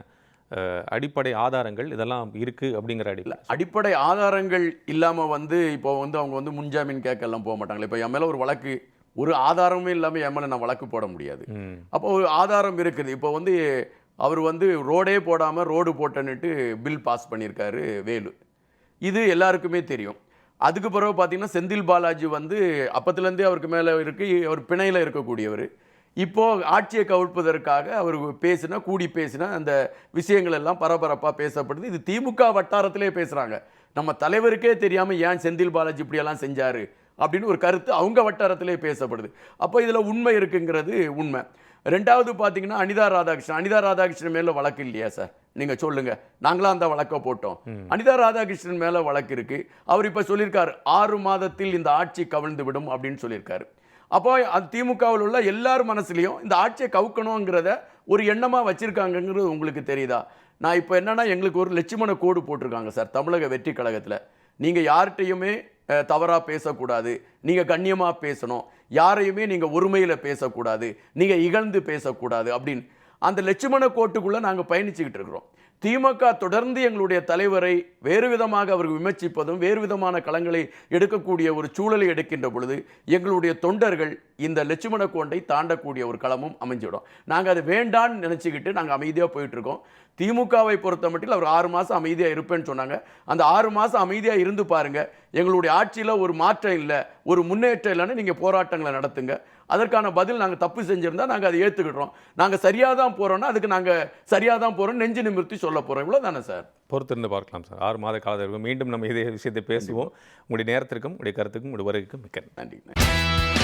அடிப்படை ஆதாரங்கள் இதெல்லாம் இருக்கு அப்படிங்கிற அடிப்படை ஆதாரங்கள் இல்லாமல் வந்து இப்போ வந்து அவங்க வந்து முன்ஜாமீன் கேட்கலாம் போக மாட்டாங்களே. இப்போ என் மேலே ஒரு வழக்கு, ஒரு ஆதாரமே இல்லாமல் என் மேலே நான் வழக்கு போட முடியாது. அப்போ ஒரு ஆதாரம் இருக்குது. இப்போ வந்து அவர் வந்து ரோடே போடாமல் ரோடு போட்டன்னுட்டு பில் பாஸ் பண்ணியிருக்காரு வேலு. இது எல்லாருக்குமே தெரியும். அதுக்கு பிறகு பார்த்தீங்கன்னா செந்தில் பாலாஜி வந்து அப்பத்துலேருந்தே அவருக்கு மேலே இருக்கு, அவர் பிணையில் இருக்கக்கூடியவர். இப்போது ஆட்சியை கவிழ்ப்பதற்காக அவர் கூடி பேசின அந்த விஷயங்கள் எல்லாம் பரபரப்பாக பேசப்படுது. இது திமுக வட்டாரத்திலே பேசுகிறாங்க. நம்ம தலைவருக்கே தெரியாமல் ஏன் செந்தில் பாலாஜி இப்படியெல்லாம் செஞ்சார் அப்படின்னு ஒரு கருத்து அவங்க வட்டாரத்திலே பேசப்படுது. அப்போ இதில் உண்மை இருக்குங்கிறது உண்மை. ரெண்டாவது பார்த்தீங்கன்னா அனிதா ராதாகிருஷ்ணன் மேலே வழக்கு இல்லையா சார்? நீங்கள் சொல்லுங்கள், நாங்களாம் அந்த வழக்கை போட்டோம். அனிதா ராதாகிருஷ்ணன் மேலே வழக்கு இருக்குது. அவர் இப்போ சொல்லியிருக்காரு 6 மாதத்தில் இந்த ஆட்சி கவிழ்ந்து விடும் அப்படின்னு சொல்லியிருக்காரு. அப்போ அது திமுகவில் உள்ள எல்லார் மனசுலையும் இந்த ஆட்சியை கவுக்கணுங்கிறத ஒரு எண்ணமாக வச்சுருக்காங்கங்கிறது உங்களுக்கு தெரியுதா? நான் இப்போ என்னென்னா, எங்களுக்கு ஒரு லட்சுமண கோடு போட்டிருக்காங்க சார் தமிழக வெற்றி கழகத்தில். நீங்கள் யார்கிட்டையுமே தவறாக பேசக்கூடாது, நீங்கள் கண்ணியமாக பேசணும், யாரையுமே நீங்கள் ஒருமையில் பேசக்கூடாது, நீங்கள் இகழ்ந்து பேசக்கூடாது அப்படின்னு அந்த லட்சுமண கோட்டுக்குள்ளே நாங்கள் பயணிச்சுக்கிட்டு இருக்கிறோம். திமுக தொடர்ந்து எங்களுடைய தலைவரை வேறு விதமாக அவர்கள் விமர்சிப்பதும் வேறு விதமான களங்களை எடுக்கக்கூடிய ஒரு சூழலை எடுக்கின்ற பொழுது எங்களுடைய தொண்டர்கள் இந்த லட்சுமண கோட்டை தாண்டக்கூடிய ஒரு களமும் அமைஞ்சிடும். நாங்கள் அது வேண்டான்னு நினச்சிக்கிட்டு நாங்கள் அமைதியாக போயிட்டுருக்கோம். திமுகவை பொறுத்த மட்டும் அவர் 6 மாதம் அமைதியாக இருப்பேன்னு சொன்னாங்க. அந்த 6 மாதம் அமைதியாக இருந்து பாருங்கள், எங்களுடைய ஆட்சியில் ஒரு மாற்றம் இல்லை, ஒரு முன்னேற்றம் இல்லைன்னு நீங்கள் போராட்டங்களை நடத்துங்க. அதற்கான பதில் நாங்கள் தப்பு செஞ்சுருந்தா நாங்கள் அதை ஏற்றுக்கிட்டோம். நாங்கள் சரியாக தான் போகிறோன்னா அதுக்கு நாங்கள் சரியாக தான் போகிறோம், நெஞ்சு நிமிர்த்தி சொல்ல போகிறோம். இவ்வளோ தானே சார்? பொறுத்திருந்து பார்க்கலாம் சார். 6 மாத காலத்திற்கும் மீண்டும் நம்ம இதே விஷயத்தை பேசுவோம். உங்களுடைய நேரத்திற்கும் உங்களுடைய கருத்துக்கும் உங்களுடைய வருகைக்கும் மிக்க நன்றி.